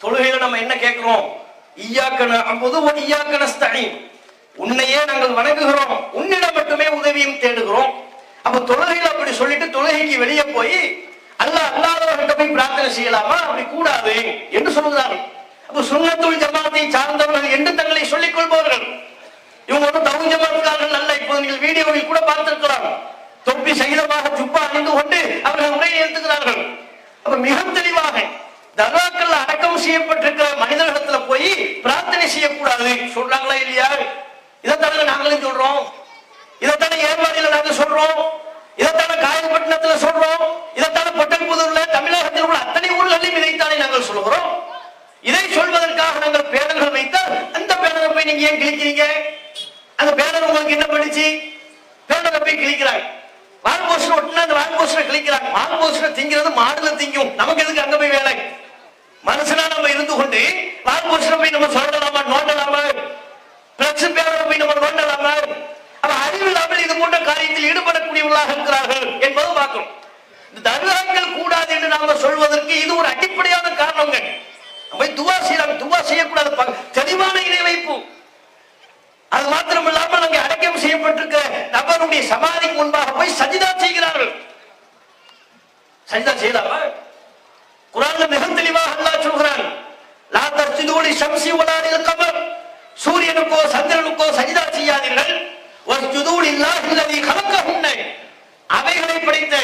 தொழுகையில நம்ம என்ன கேட்கிறோம்? இய்யாக நஅபுது வ இய்யாக நஸ்தஈன், உன்னையே நாங்கள் வணங்குகிறோம், உன்னிடம் மட்டுமே உதவியும் தேடுகிறோம். அப்ப தொழுகையில அப்படி சொல்லிட்டு தொழுகைக்கு வெளியே போய் அல்லாஹ் அல்லாதவர்கிட்ட போய் பிரார்த்தனை செய்யலாமா? அப்படி கூடாது என்று சொல்லுகிறார்கள். அப்ப சுன்னத்துல் ஜமாத்தை சார்ந்தவர்கள் என்று தங்களை சொல்லிக் கொள்பவர்கள் இவங்க ஒரு தௌஹீத் ஜமாத்காரர்கள் அல்ல. இப்போது நீங்கள் வீடியோவில் கூட பார்த்திருக்கலாம், தொப்பி சகிதமாக ஜுப்பா அணிந்து கொண்டு அவர்கள் உரையை எழுத்துக்கிறார்கள். அப்ப மிக தெளிவாக தர்காக்கள் அடக்கம் செய்யப்பட்டிருக்கிற மனிதர்களிடத்துல போய் பிரார்த்தனை செய்யக்கூடாது சொல்றாங்களா இல்லையா? இதைத்தானே நாங்களும் சொல்றோம், இதைத்தானே ஏர்வாடியில நாங்க சொல்றோம், இதைத்தானே காயல்பட்டினத்துல சொல்றோம், இதைத்தானே பொட்டல்புதூர்ல, தமிழகத்தில் உள்ள அத்தனை ஊர்களிலும் இதைத்தானே நாங்கள் சொல்கிறோம். இதை சொல்வதற்காக நாங்கள் பேனர்கள் வைத்தால் அந்த பேனரை போய் நீங்க ஏன் கிழிக்கிறீங்க? அந்த பேனர் உங்களுக்கு என்ன படிச்சு? பேனரை போய் கிழிக்கிறாங்க. வால் போஸ்டர் ஒட்டினா அந்த வால் போஸ்டர் கிழிக்கிறாங்க. வால் போஸ்டர் திங்கிறது மாடுல திங்கும், நமக்கு எதுக்கு அங்க போய் வேலை? மனுஷனா நம்ம இருந்து கொண்டு வால் போஸ்டர் போய் நம்ம சொல்லலாமா, நோண்டலாமா? பிளக்ஸ் பேனரை போய் நம்ம நோண்டலாமா? அவ அறிவில்லாமல் இது போன்ற காரியத்தில் ஈடுபடக்கூடியவர்களாக இருக்கிறார்கள் என்பது பார்க்கணும். தர்காக்கள் கூடாது என்று நாம சொல்வதற்கு இது ஒரு அடிப்படையான காரணங்க. நம்ம துவா செய்யலாம், துவா செய்யக்கூடாது, தெளிவான இணை வைப்பு. அது மாத்திரம் இல்லாமல் அங்கே அடக்கம் செய்யப்பட்டிருக்கிற நபருடைய சமாதிக்கு முன்பாக போய் சஜிதா செய்கிறார்கள். சஜிதா செய்யலாமா? குர்ஆன்ல மிக தெளிவாக அல்லாஹ் சொல்கிறான், லா தஸ்ஜுது லிஷம்ஸி வலா லில்கமர், சூரியனுக்கோ சந்திரனுக்கோ சஜிதா செய்யாதீர்கள். வஸ்ஜுது லில்லாஹி அல்லதி கலகஹுன்ன, அவைகளை படைத்த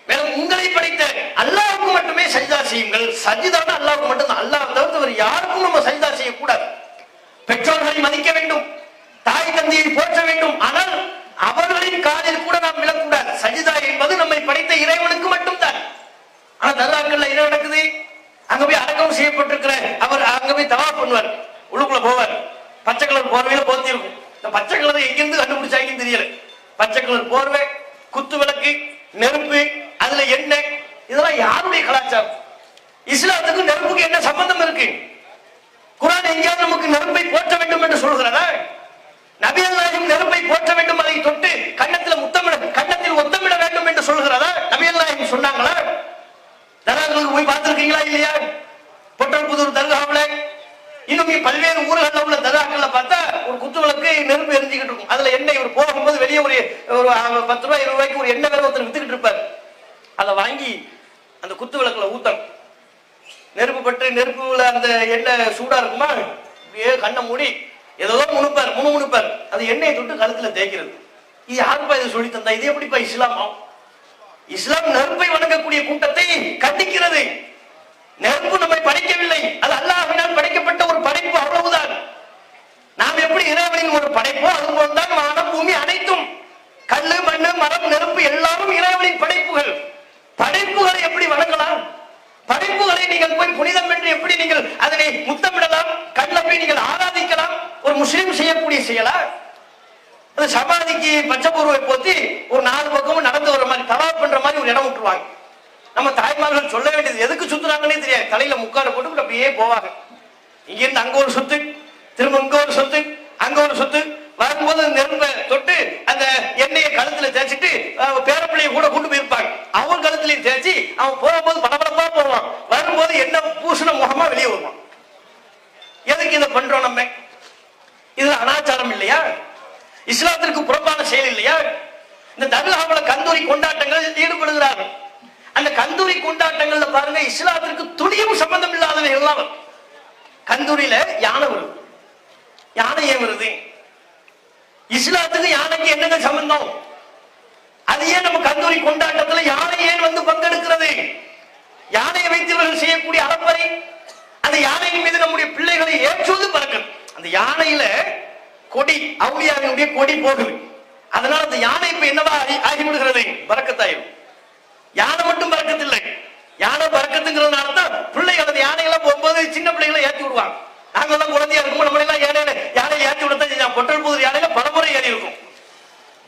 மேலும் உங்களை படைத்த அல்லாஹ்வுக்கு மட்டுமே சஜிதா செய்யுங்கள். சஜிதான அல்லாஹ்வுக்கு மட்டும்தான், அல்லாஹ் தவிர யாருக்கும் நம்ம சஜிதா செய்யக்கூடாது. பெற்றோர்களை மதிக்க வேண்டும், தாய் தந்தையை போற்ற வேண்டும், ஆனால் அவர்களின் காலில் கூட நாம் விழக்கூடாது. சஜிதா என்பது நம்மை படைத்த இறைவனுக்கு மட்டும்தான். ஆனா தர்காக்கள்ல என்ன நடக்குது? அங்க போய் அடக்கம் செய்யப்பட்டிருக்கிற அவர் அங்க போய் தவாப் பண்ணுவார், உள்ளுக்குள்ள போவார், பச்சை கலர் போர்வையில போர்த்தி இருக்கும். இந்த பச்சை கலரை எங்கிருந்து கண்டுபிடிச்சாங்கன்னு தெரியல. பச்சை கலர் போர்வை, குத்து விளக்கு, நெருப்பு, அதுல எண்ணெய், இதெல்லாம் யாருடைய கலாச்சாரம்? இஸ்லாத்துக்கு நெருப்புக்கு என்ன சம்பந்தம் இருக்கு? குர்ஆன் எங்கேயாவது நமக்கு நெருப்பை போற்ற வேண்டும் என்று சொல்கிறதா? நபிகள் நாயகம் நெருப்பை போற்ற வேண்டும், அதை தொட்டு கன்னத்தில் ஒத்தமிட வேண்டும் என்று சொல்கிறதா? நபிகள் நாயகம் சொன்னாங்களா? தர்காக்களுக்கு போய் பார்த்திருக்கீங்களா இல்லையா? பொட்டல்புதூர் தர்காவுல, இன்னும் பல்வேறு ஊர்கள்ல உள்ள தர்காக்கள்ல பார்த்தா ஒரு குத்து விளக்கு நெருப்பு எரிஞ்சுக்கிட்டு இருக்கும். அதுல எண்ணெய் ஒரு போகும்போது வெளியே ஒரு 10 ரூபாய் 20 ரூபாய்க்கு ஒரு எண்ணெய் வேற ஒருத்தர் வித்துக்கிட்டு இருப்பார். அதை வாங்கி அந்த குத்து விளக்குல ஊத்தணும். நெருப்பு பட்டு நெருப்புல அந்த எண்ணெய் சூடா இருக்குமா, அப்படியே கண்ணை மூடி ஏதோ முணுமுணுப்பார், அது எண்ணெயை தொட்டு கழுத்துல தேய்க்கிறது. இது யாருப்பா இதை சொல்லி தந்தா? இது எப்படிப்பா இஸ்லாமா? இஸ்லாம் நெருப்பை வணங்கக்கூடிய கூட்டத்தை கண்டிக்கிறது. நெருப்பு நம்மை படைக்கவில்லை, அது அல்லாஹ்வினால் படைக்கப்பட்ட ஒரு படைப்பு, அவ்வளவுதான். நாம் எப்படி இறைவனின் ஒரு படைப்போ அதுபோல்தான் வானம் பூமி அனைத்தும், கல்லு மண்ணு மரம் நெருப்பு எல்லாரும் இறைவனின் படைப்புகள். படைப்புகளை எப்படி வணங்கலாம்? படைப்புகளை நீங்கள் போய் புனிதம் என்று எப்படி நீங்கள் அதனை முத்தமிடலாம்? கண்ணில் போய் நீங்கள் ஆராதிக்கலாம்? ஒரு முஸ்லீம் செய்யக்கூடிய செயலா? அது சமாதிக்கு பச்சை பூர்வை போத்தி ஒரு 4 பக்கமும் நடந்து வர மாதிரி தவாப் பண்ற மாதிரி ஒரு இடம் விட்டுருவாங்க. நம்ம தாய்மார்கள் சொல்ல வேண்டியது எதுக்கு சுத்துறாங்கன்னே தெரியாது. தலையில முக்காடு போட்டு அப்படியே போவாங்க. இங்க இருந்து அங்க ஒரு சொத்து, திரும்ப இங்க ஒரு சொத்து, அங்க ஒரு சொத்து, வரும்போது நெருப்பை தொட்டு அந்த எண்ணெயை கழுத்துல தேய்ச்சிட்டு பேரப்பிள்ளையை கூட கொண்டு போயிருப்பாங்க. அவன் கழுத்துலையும் தேய்ச்சி அவன் போகும்போது படபடப்பா போவான், வரும்போது என்ன பூசண முகமா வெளியே வருவான். எதுக்கு இதை பண்றோம் நம்ம? இதுல அனாச்சாரம் இல்லையா? இஸ்லாத்திற்கு புறம்பான செயல் இல்லையா? இந்த தர்காவுல கந்தூரி கொண்டாட்டங்கள் ஈடுபடுகிறார்கள். அந்த கந்தூரி கொண்டாட்டங்கள்ல பாருங்க, இஸ்லாத்திற்கு துளியும் சம்பந்தம் இல்லாதவை எல்லாம். கந்தூரியில யானை வருது. யானை ஏன் வருது? இஸ்லாத்துக்கு யானைக்கு என்னங்க சம்பந்தம்? அது ஏன் நம்ம கந்தூரி கொண்டாட்டத்துல யானை ஏன் வந்து பங்கெடுக்கிறது? யானையை வைத்தவர்கள் செய்யக்கூடிய அலப்பறை, அந்த யானையின் மீது நம்முடைய பிள்ளைகளை ஏற்றுவது பறக்கணும். அந்த யானையில கொடி, அவுளியாவினுடைய கொடி போகுது. அதனால அந்த யானை இப்ப என்னவா ஆகிவிடுகிறது? பறக்கத்தாயிரும். யானை மட்டும் பறக்கத்தில்லை, யானை பறக்கத்துங்கிறதுனால தான் பிள்ளைகள் அந்த யானையெல்லாம் போகும்போது சின்ன பிள்ளைகளை ஏற்றி விடுவாங்க. நாங்கெல்லாம் குழந்தையா இருக்கும், நம்ம எல்லாம் யானை ஏற்றி விடத்தான் செஞ்சாங்க. பொட்டல் புது யானையில பலமுறை ஏறி இருக்கும்,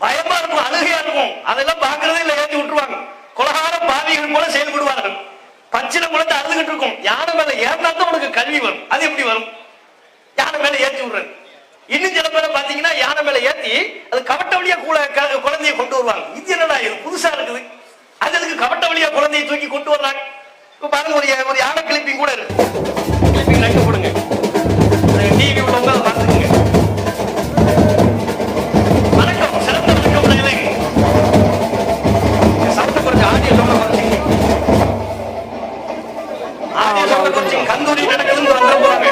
பயமா இருக்கும், அழுகையா இருக்கும். அதெல்லாம் பாக்குறதே இல்லை, ஏற்றி விட்டுருவாங்க. கொலகார பாவிகள் போல செயல்படுவார்கள். பச்சில குழந்தை அழுதுகிட்டு இருக்கும். யானை மேல ஏறினா தான் உனக்கு கல்வி வரும். அது எப்படி வரும்? யானை மேல ஏற்றி விடுறது. இன்னும் சில பேரை பாத்தீங்கன்னா யானை மேல ஏத்தி அது கவட்ட வழியா குழந்தைய கொண்டு வருவாங்க. இது என்னடா இது புதுசா இருக்குது, அதுக்கு கவட்ட வழியா குழந்தையை தூக்கி கொண்டு வர்றாங்க. இப்ப பாருங்க, ஒரு யானை கிளிப்பிங் கூட இருக்கு. கிளிப்பிங் நட்டு போடுங்க, டிவி உள்ளவங்க அதை பார்த்துக்குங்க. வணக்கம், சிறந்த வணக்கம். சவுண்ட் கொஞ்சம் ஆடியோ சொல்ல குறைச்சிங்க, ஆடியோ சொல்ல குறைச்சிங்க. கந்தூரி நடக்குதுன்னு வந்துட போறாங்க.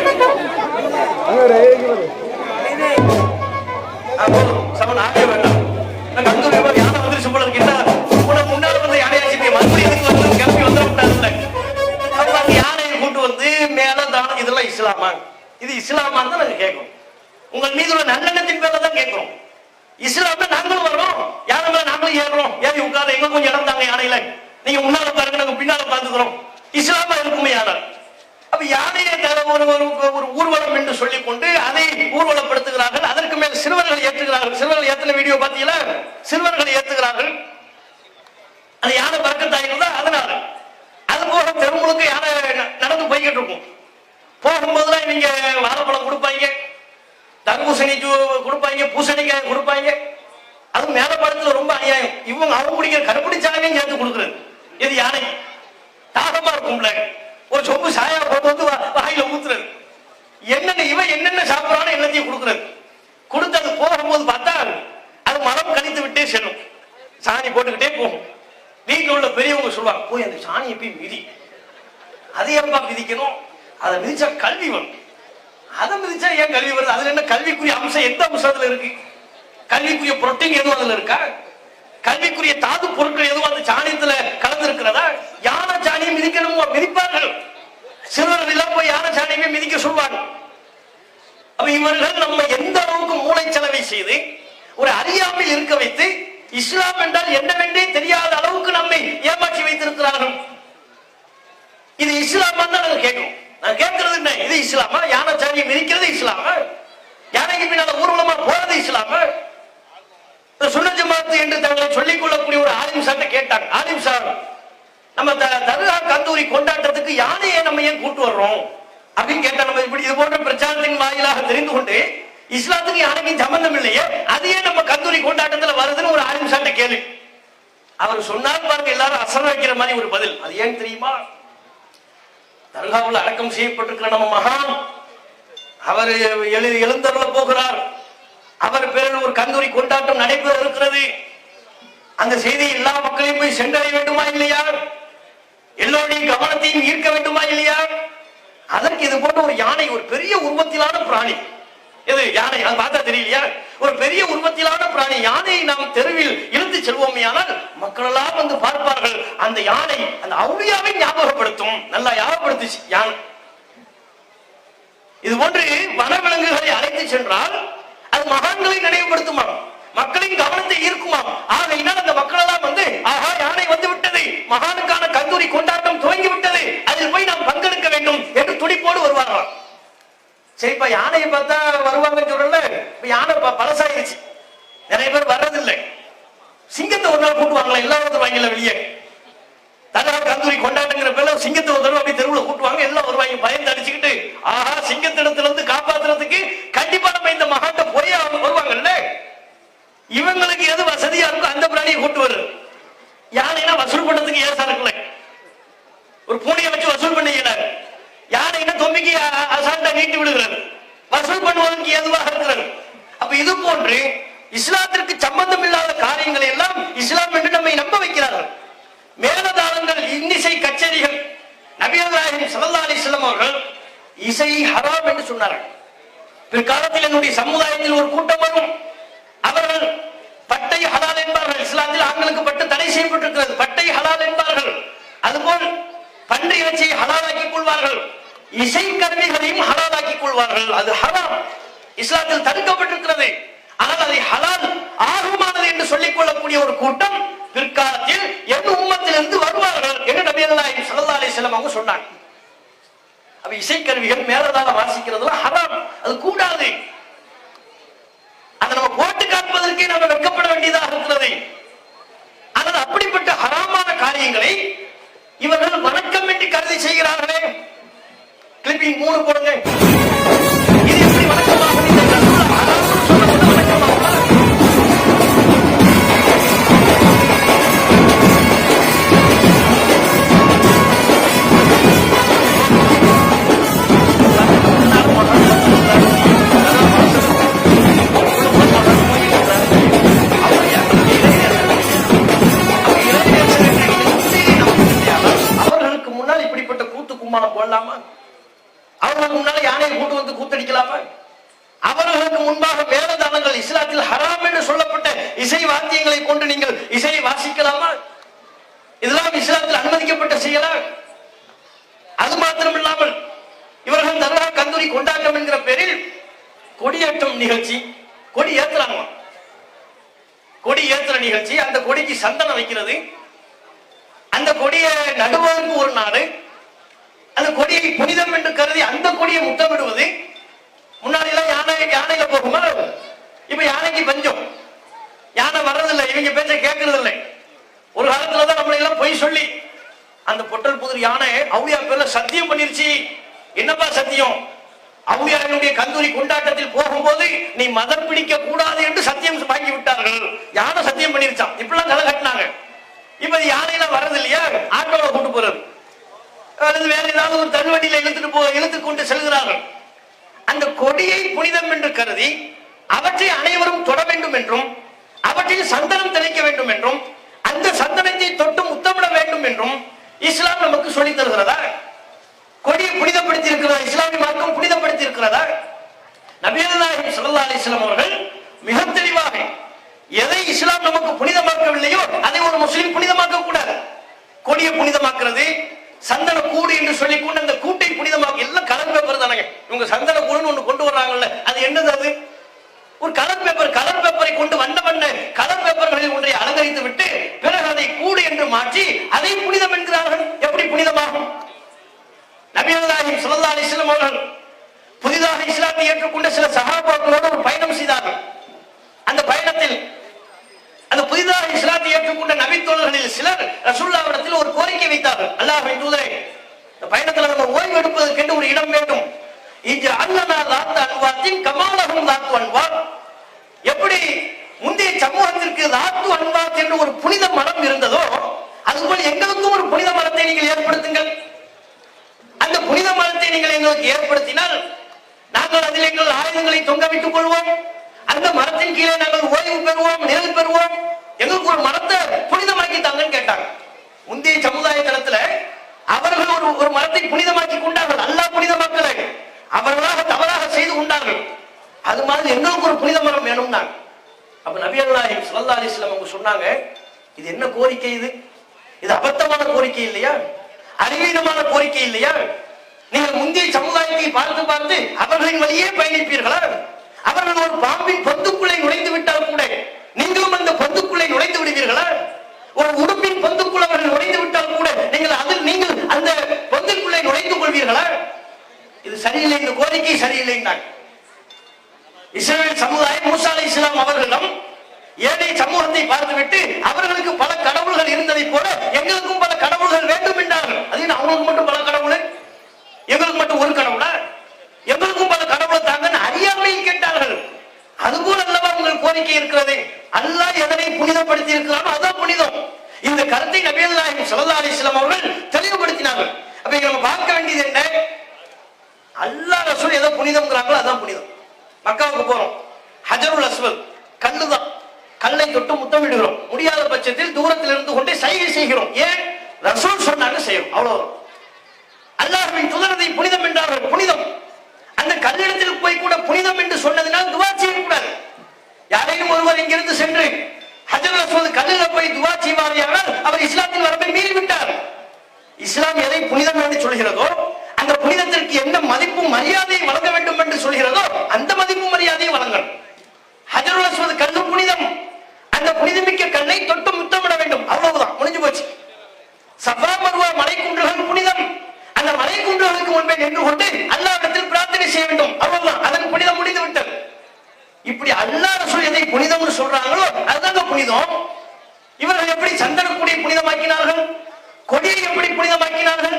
சமன் ஆடியோ வேண்டாம். கந்தூரி யானை வந்துருச்சு போல இருக்கு. முன்னாடி வந்து யானையாச்சு மறுபடியும் எதுக்கு வந்து கிளம்பி வந்துடக்கூடாது. அப்ப யானையை கூட்டு வந்து மேல தானம், இதெல்லாம் இஸ்லாமா? இது இஸ்லாமான்னு தான் நாங்க கேட்கிறோம். உங்கள் மீது உள்ள நல்லெண்ணத்தின் பேர்ல தான் கேட்கிறோம். இஸ்லாம்ல நாங்களும் வர்றோம், யானை மேல நாங்களும் ஏறுறோம். ஏறி உட்கார்ந்து எங்க கொஞ்சம் இடம் தாங்க யானையில, நீங்க முன்னால பாருங்க, நாங்க பின்னால பாத்துக்கிறோம். இஸ்லாமா இருக்குமே யானை. அப்ப யானையை ஒரு ஊர்வலம் என்று சொல்லிக் கொண்டு அதை ஊர்வலப்படுத்துகிறார்கள். அதற்கு மேல் சிறுவர்கள் ஏற்றுகிறார்கள். சிறுவர்கள் ஏற்றின வீடியோ பாத்தீங்களா? சிறுவர்கள் ஏற்றுகிறார்கள். அது யானை பறக்கத்தாயிருந்தா அதனால. அது போக தெருமுழுக்க யானை நடந்து போய்கிட்டு இருக்கும். போகும்போதுதான் இவங்க வாழைப்பழம் கொடுப்பாங்க, தர்பூசணி கொடுப்பாங்க, பூசணிக்காய் கொடுப்பாங்க. அது மேல படத்துல ரொம்ப அநியாயம். இவங்க அவங்க குடிக்கிற கருப்படி சாவையும் சேர்த்து கொடுக்குறது. இது யானை தாகமா இருக்கும்ல, ஒரு சொம்பு சாயா போட்டு வந்து வாயில ஊத்துறது. என்னென்ன இவன் என்னென்ன சாப்பிடறானோ எல்லாத்தையும் கொடுக்குறது. கொடுத்து அது போகும்போது பார்த்தா அது மரம் கழித்து விட்டே செல்லும், சாணி போட்டுக்கிட்டே போகும். வீட்டில் உள்ள பெரியவங்க சொல்லுவாங்க, போய் அந்த சாணியை போய் மிதி. அது ஏன்பா மிதிக்கணும்? அதை மிதிச்சா கல்வி வரும். அதை மிதிச்சா ஏன் கல்வி வருது? அதுல என்ன கல்விக்குரிய அம்சம் எந்த அம்சத்துல இருக்கு? கல்விக்குரிய புரோட்டீன் எதுவும் அதுல இருக்கா? கல்விக்குரிய தாது பொருட்கள் எதுவும் அந்த சாணியத்துல கலந்து இருக்கிறதா? யானை சாணியை மிதிக்கணுமோ? மிதிப்பார்கள். சிறுவர்கள் எல்லாம் போய் யானை சாணியை மிதிக்க சொல்வாங்க. அப்ப இவர்கள் நம்ம எந்த அளவுக்கு மூளைச்சலவை செய்து ஒரு அறியாமல் இருக்க வைத்து இஸ்லாம் என்றால் என்னவென்றே தெரியாத அளவுக்கு நம்மை ஏமாற்றி வைத்திருக்கிறார்கள். இது இஸ்லாமா தான் நாங்க கேட்கிறோம். நான் கேட்கறது என்ன, இது இஸ்லாமா? யானை சாணியை மிதிக்கிறது இஸ்லாமா? யானைக்கு பின்னால ஊர்வலமா போறது இஸ்லாமா? சுன்னத் ஜமாத் என்று தங்களை சொல்லிக் கொள்ளக்கூடிய ஒரு ஆலிம் சார்ட்ட கேட்டாங்க. ஆலிம் சார், நம்ம தர்கா கந்தூரி கொண்டாட்டத்துக்கு யானையை நம்ம ஏன் கூட்டு வர்றோம் அப்படின்னு கேட்டா, நம்ம இப்படி இது போன்ற பிரச்சாரத்தின் வாயிலாக தெரிந்து கொண்டு இஸ்லாத்துக்கு யானைக்கும் சம்பந்தம் இல்லையே, அது ஏன் நம்ம கந்தூரி கொண்டாட்டத்துல வருதுன்னு ஒரு ஆலிம் சார்ட்ட கேள்வி. அவர் சொன்னார் பாருங்க, எல்லாரும் அசர் வைக்கிற மாதிரி ஒரு பதில். அது ஏன் தெரியுமா? தர்காவில் அடக்கம் செய்யப்பட்டிருக்கிற நம்ம மகான் அவர் எழுந்தருள போகிறார். அவர் பேரில் ஒரு கந்தூரி கொண்டாட்டம் நடைபெற இருக்கிறது. அந்த செய்தி எல்லா மக்களையும் போய் சென்றடைய வேண்டுமா இல்லையா? எல்லோருடைய கவனத்தையும் ஈர்க்க வேண்டுமா இல்லையா? அதற்கு இது போன்ற ஒரு யானை, ஒரு பெரிய உருவத்திலான பிராணி. எது யானை? அது பார்த்தா தெரியலையா? ஒரு பெரிய உருவத்திலான பிராணி. யானையை நாம் தெருவில் இழுத்து செல்வோமே ஆனால் மக்கள் எல்லாம் வந்து பார்ப்பார்கள். அந்த யானை அந்த அவுளியாவை ஞாபகப்படுத்தும். நல்லா ஞாபகப்படுத்துச்சு யானை. இது போன்று வனவிலங்குகளை அழைத்து சென்றால் அது மகான்களை நினைவுபடுத்துமா, மக்களின் கவனத்தை ஈர்க்குமா. ஆகையினால் அந்த மக்கள் எல்லாம் வந்து ஆஹா யானை வந்து விட்டது, மகானுக்கான கந்தூரி கொண்டாட்டம் துவங்கி விட்டது, அதில் போய் நாம் பங்கெடுக்க வேண்டும் என்று துடிப்போடு வருவார்களாம். சரிப்பா, யானையை பார்த்தா வருவாங்கன்னு சொல்றல, இப்ப யானை பழசாயிருச்சு, நிறைய பேர் வர்றதில்லை. சிங்கத்தை ஒரு நாள் கூட்டுவாங்களா? எல்லாரும் வாங்கல வெளியே. தர்கா கந்தூரி கொண்டாட்டங்கிற பேர்ல சிங்கத்தை ஒரு தடவை அப்படி தெருவில் கூட்டுவாங்க. எல்லாம் வருவாங்க பயந்து அடிச்சுக்கிட்டு. ஆஹா, சிங்கத்திடத்துல இருந்து காப்பாத்துறதுக்கு கண்டிப்பா நம்ம இந்த மகாட்ட போய் அவங்க வருவாங்கல்ல. இவங்களுக்கு எது வசதியா இருக்கும் அந்த பிராணியை கூட்டு வருது. யானைனா வசூல் பண்ணதுக்கு ஏசா இருக்குல்ல, ஒரு பூனையை வச்சு வசூல் பண்ணிக்கிறார். யானைனா தொம்பிக்கு அசால்ட்டா நீட்டி விடுகிறது, வசூல் பண்ணுவதற்கு ஏதுவாக இருக்கிறது. அப்ப இது போன்று இஸ்லாத்திற்கு சம்பந்தம் இல்லாத காரியங்களை எல்லாம் இஸ்லாம் என்று நம்மை நம்ப வைக்கிறார்கள். மேலதாளங்கள், இன்னிசை கச்சேரிகள். நபிகள் நாயகம் ஸல்லல்லாஹு அலைஹி வஸல்லம் அவர்கள் இசை ஹராம் என்று சொன்னார்கள். பிற்காலத்தில் என்னுடைய சமுதாயத்தில் ஒரு கூட்டம் வரும், அவர்கள் பட்டை ஹலால் என்பார்கள். இஸ்லாத்தில் ஆண்களுக்கு பட்டு தடை செய்யப்பட்டிருக்கிறது. பட்டை ஹலால் என்பார்கள். அதுபோல் பன்றி இறைச்சியை ஹலாலாக்கிக் கொள்வார்கள். இசை கருவிகளையும் ஹலாலாக்கிக் கொள்வார்கள். அது ஹராம், இஸ்லாத்தில் தடுக்கப்பட்டிருக்கிறது. ஆனால் அதை ஹலால் ஆகுமானது என்று சொல்லிக் கொள்ளக்கூடிய ஒரு கூட்டம் பிற்காலத்தில் என் உம்மத்திலிருந்து வருவார்கள் என்று நபி ஸல்லல்லாஹு அலைஹி வஸல்லம் அவங்க சொன்னாங்க. அப்ப இசைக்கருவிகள் மேலதால வாசிக்கிறதுலாம் ஹராம், அது கூடாது. அதை நம்ம போட்டு காட்டுவதற்கே நம்ம வெட்கப்பட வேண்டியதாக இருக்கிறது. ஆனால் அப்படிப்பட்ட ஹராமான காரியங்களை இவர்கள் வணக்கம் என்று கருதி செய்கிறார்களே. கிளிப்பிங் 3 போடுங்க. இது எப்படி வணக்கமாகும்? இந்த ரசூல் ஹராம்னு சொல்லப்பட்ட வணக்கமாகுமா? அவர்களுக்கு முன்னால் இப்படிப்பட்ட கூத்து கும்மாளம் போடலாமா? அவர்களுக்கு முன்னால யானையை கூட்டு வந்து கூத்தடிக்கலாமா? அவர்களுக்கு முன்பாக வேததானங்கள் இஸ்லாத்தில் ஹராம் என்று சொல்லப்பட்ட இசை வாத்தியங்களை கொண்டு நீங்கள் இசையை வாசிக்கலாமா? இதெல்லாம் இஸ்லாத்தில் அனுமதிக்கப்பட்ட செய்யலாம். அது மாத்திரமில்லாமல் இவர்கள் தர்கா கந்தூரி கொண்டாட்டம் என்கிற பேரில் கொடியேற்றம் நிகழ்ச்சி, கொடி ஏற்றுறாங்க. கொடி ஏற்றுற நிகழ்ச்சி, அந்த கொடிக்கு சந்தனம் வைக்கிறது, அந்த கொடியை நடுவதற்கு ஒரு நாடு, அந்த கொடியை புனிதம் என்று கருதி அந்த கொடியை முத்தமிடுவது. முன்னாடி எல்லாம் யானையில போகுமா? இப்ப யானைக்கு பஞ்சம், யானை வர்றதில்லை, இவங்க பேச்ச கேட்கறது இல்லை. ஒரு காலத்துலதான் நம்மளை எல்லாம் பொய் சொல்லி அந்த பொட்டல் புதிர் யானை அவுளியா பேர்ல சத்தியம் பண்ணிருச்சு. என்னப்பா சத்தியம்? அவுளியாருடைய கந்தூரி கொண்டாட்டத்தில் போகும்போது நீ மதம் பிடிக்க கூடாது என்று சத்தியம் வாங்கி விட்டார்கள். யானை சத்தியம் பண்ணிருச்சான். இப்பெல்லாம் கதை கட்டினாங்க. இப்ப யானையில வர்றது இல்லையா, ஆட்டோல கூட்டு போறது அல்லது வேற ஏதாவது ஒரு தள்ளுவண்டியில இழுத்து கொண்டு செல்கிறார்கள். அந்த கொடியை புனிதம் என்று கருதி அவற்றை அனைவரும் தொட வேண்டும் என்றும் அவற்றில் சந்தனம் தெளிக்க வேண்டும் என்றும் அந்த சந்தனத்தை தொட்டு முத்தமிட வேண்டும் என்றும் இஸ்லாம் நமக்கு சொல்லித் தருகிறதா? கொடியை புனிதப்படுத்தி இருக்கிறதா? இஸ்லாமிய மார்க்கம் புனிதப்படுத்தி இருக்கிறதா? நபிகள் நாயகம் ஸல்லல்லாஹு அலைஹி வஸல்லம் அவர்கள் மிக தெளிவாக எதை இஸ்லாம் நமக்கு புனிதமாக்கவில்லையோ அதை ஒரு முஸ்லிம் புனிதமாக்க கூடாது. கொடியை புனிதமாக்குறது, சந்தன கூடு என்று சொல்லி கொண்டு அந்த கூட்டை புனிதமாக்க, எல்லாம் கலர் பேப்பர் தானங்க. இவங்க சந்தன கூடுன்னு ஒண்ணு கொண்டு வர்றாங்கல்ல, அது என்னது? அது ஒரு கலர் பேப்பர். கலர் பேப்பரை கொண்டு வண்ண கலர் பேப்பர்களில் ஒன்றை அலங்கரித்து விட்டு பிறகு அதை கூடு என்று மாற்றி அதை புனிதம் என்கிறார்கள். எப்படி புனிதமாகும்? நபிகள் நாயகம் ஸல்லல்லாஹு அலைஹி வஸல்லம் அவர்கள் புதிதாக இஸ்லாத்தை ஏற்றுக்கொண்ட சில சஹாபாக்களோடு ஒரு பயணம் செய்தார்கள். அந்த பயணத்தில் அந்த புதிதாக இஸ்லாத்தை ஏற்றுக்கொண்ட நபித்தோழர்களில் சிலர் ரசூலுல்லாஹ்விடத்தில் ஒரு கோரிக்கை வைத்தார்கள். அல்லாஹ்வின் தூதரே, இந்த பயணத்தில் நம்ம ஓய்வு எடுப்பதற்கு ஒரு இடம் வேண்டும். இங்க அன்னனா லாத்த அன்வாத்தின் கமாலஹும் லாத்து அன்வாத். எப்படி முந்தைய சமூகத்திற்கு லாத்து அன்வாத் என்று ஒரு புனித மரம் இருந்ததோ அதுபோல் எங்களுக்கும் ஒரு புனித மரத்தை நீங்கள் ஏற்படுத்துங்கள். அந்த புனித மரத்தை நீங்கள் எங்களுக்கு ஏற்படுத்தினால் நாங்கள் அதில் எங்கள் ஆயுதங்களை தொங்க விட்டுக் கொள்வோம். அந்த மரத்தின் கீழே நாங்கள் ஓய்வு பெறுவோம், நிழல் பெறுவோம். எங்களுக்கு ஒரு மரத்தை புனிதமாக்கி தாங்கன்னு கேட்டாங்க. முந்தைய சமுதாய தளத்துல அவர்கள் ஒரு மரத்தை புனிதமாக்கி கொண்டார்கள். அல்லாஹ் புனிதமாக்கலை, அவர்களாக தவறாக செய்து கொண்டார்கள். அது மாதிரி எங்களுக்கு ஒரு புனித மரம் வேணும்னா அப்ப நபிகள் நாயகம் ஸல்லல்லாஹு அலைஹி வஸல்லம் அவங்க சொன்னாங்க, இது என்ன கோரிக்கை? இது அபத்தமான கோரிக்கை இல்லையா? அறிவீனமான கோரிக்கை இல்லையா? நீங்கள் முந்தைய சமுதாயத்தை பார்த்து பார்த்து அவர்களின் வழியே பயணிப்பீர்களா? அவர்கள் ஒரு பாம்பின் பொந்துக்குள்ளே நுழைந்து விட்டால் கூட நீங்களும் அந்த பொந்துக்குள்ளே நுழைந்து விடுவீர்களா? ஒரு உடுப்பின் பொந்துக்குள் அவர்கள் நுழைந்து விட்டால் கூட நீங்கள் அந்த பொந்துக்குள்ளே நுழைந்து கொள்வீர்களா? இது சரியில்லை, இந்த கோரிக்கை சரியில்லை. இஸ்ரவேல் சமுதாயம் மூசா அலைஹிஸ்ஸலாம் அவர்களிடம் ஏழை சமூகத்தை பார்த்துவிட்டு அவர்களுக்கு பல கடவுள்கள் இருந்ததை போல எங்களுக்கும் பல கடவுள்கள் வேண்டும் என்றார்கள். அது அவங்களுக்கு மட்டும் பல கடவுள், எங்களுக்கு மட்டும் ஒரு கடவுளா? எங்களுக்கும் பல கடவுளை தாங்கன்னு அறியாமையில் கேட்டார்கள். அதுபோல் அல்லவா உங்கள் கோரிக்கை இருக்கிறது. அல்லாஹ் எதனை புனிதப்படுத்தி இருக்கிறானோ அதான் புனிதம். இந்த கருத்தை நபிகள் நாயகம் ஸல்லல்லாஹு அலைஹி வஸல்லம் அவர்கள் தெளிவுபடுத்தினார்கள். அப்ப நம்ம பார்க்க வேண்டியது என்ன? அல்லாஹ் ரசூல் எதை புனிதம்ங்கிறாங்களோ அதான் புனிதம். மக்காவுக்கு போறோம், ஹஜருல் அஸ்வத் கல்லுதான். கல்லை தொட்டு முத்தமிடுகிறோம். முடியாத பட்சத்தில் தூரத்தில் இருந்து கொண்டே சைகை செய்கிறோம். ஏன்? ரசூல் சொன்னாங்க செய்யணும், அவ்வளவு. அல்லாஹ்வின் தூதரதை புனிதம் என்றார்கள். புனிதம் அந்த கல்லிடத்தில் போய் கூட புனிதம் என்று சொன்னதினால் துவா செய்யக்கூடாது. யாரேனும் ஒருவர் இங்கிருந்து சென்று ஹஜ்ருல் அஸ்வத் கல்லில் போய் துவா செய்வார்கள், அவர் இஸ்லாத்தின் வரம்பை மீறிவிட்டார். இஸ்லாம் எதை புனிதம் என்று சொல்கிறதோ, அந்த புனிதத்திற்கு என்ன மதிப்பும் மரியாதையை வழங்க வேண்டும் என்று சொல்கிறதோ அந்த மதிப்பு மரியாதையை வழங்கணும். ஹஜ்ருல் அஸ்வத் கல்லு புனிதம், அந்த புனிதமிக்க கல்லை தொட்டு முத்தமிட வேண்டும், அவ்வளவுதான், முடிஞ்சு போச்சு. சஃபா மர்வா மலைக்குன்றுகள் புனிதம், அந்த மலைக்குன்றுகளுக்கு முன்பே நின்று கொண்டு அல்லாஹ்விடத்தில் பிரார்த்தனை செய்ய வேண்டும், அவ்வளவுதான், அதன் புனிதம் முடிந்து விட்டது. இப்படி அல்லாஹ் ரசூல் எதை புனிதம்னு சொல்றாங்களோ அதுதாங்க புனிதம். இவர்கள் எப்படி சந்தனக்கூடிய புனிதமாக்கினார்கள், கொடியை எப்படி புனிதமாக்கினார்கள்?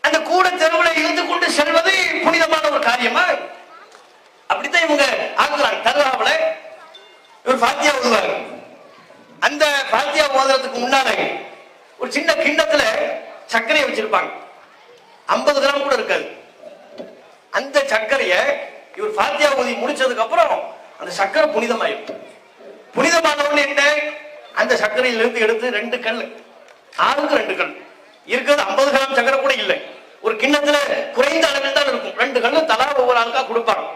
அந்த கூட தெருவில் இருந்து கொண்டு செல்வது புனிதமான ஒரு காரியமா? அப்படித்தான் இவங்க ஆக்குறாங்க. தர்காவுல இவர் ஃபாத்தியா ஓதுவார். அந்த ஃபாத்தியா ஓதுறதுக்கு முன்னால ஒரு சின்ன கிண்ணத்துல சர்க்கரையை வச்சிருப்பாங்க, 50 கிராம் கூட இருக்காது. அந்த சர்க்கரையை இவர் ஃபாத்தியா ஓதி முடிச்சதுக்கு அப்புறம் அந்த சர்க்கரை புனிதமாயிடும். புனிதமானவன் என்ன, அந்த சர்க்கரையிலிருந்து எடுத்து 2 கல், ஆளுக்கு 2 கல் இருக்கிறது. 50 கிராம் சர்க்கரை கூட இல்லை, ஒரு கிண்ணத்துல குறைந்த அளவில் தான் இருக்கும். 2 கல்லு தலா ஒவ்வொரு ஆளுக்கா கொடுப்பாங்க.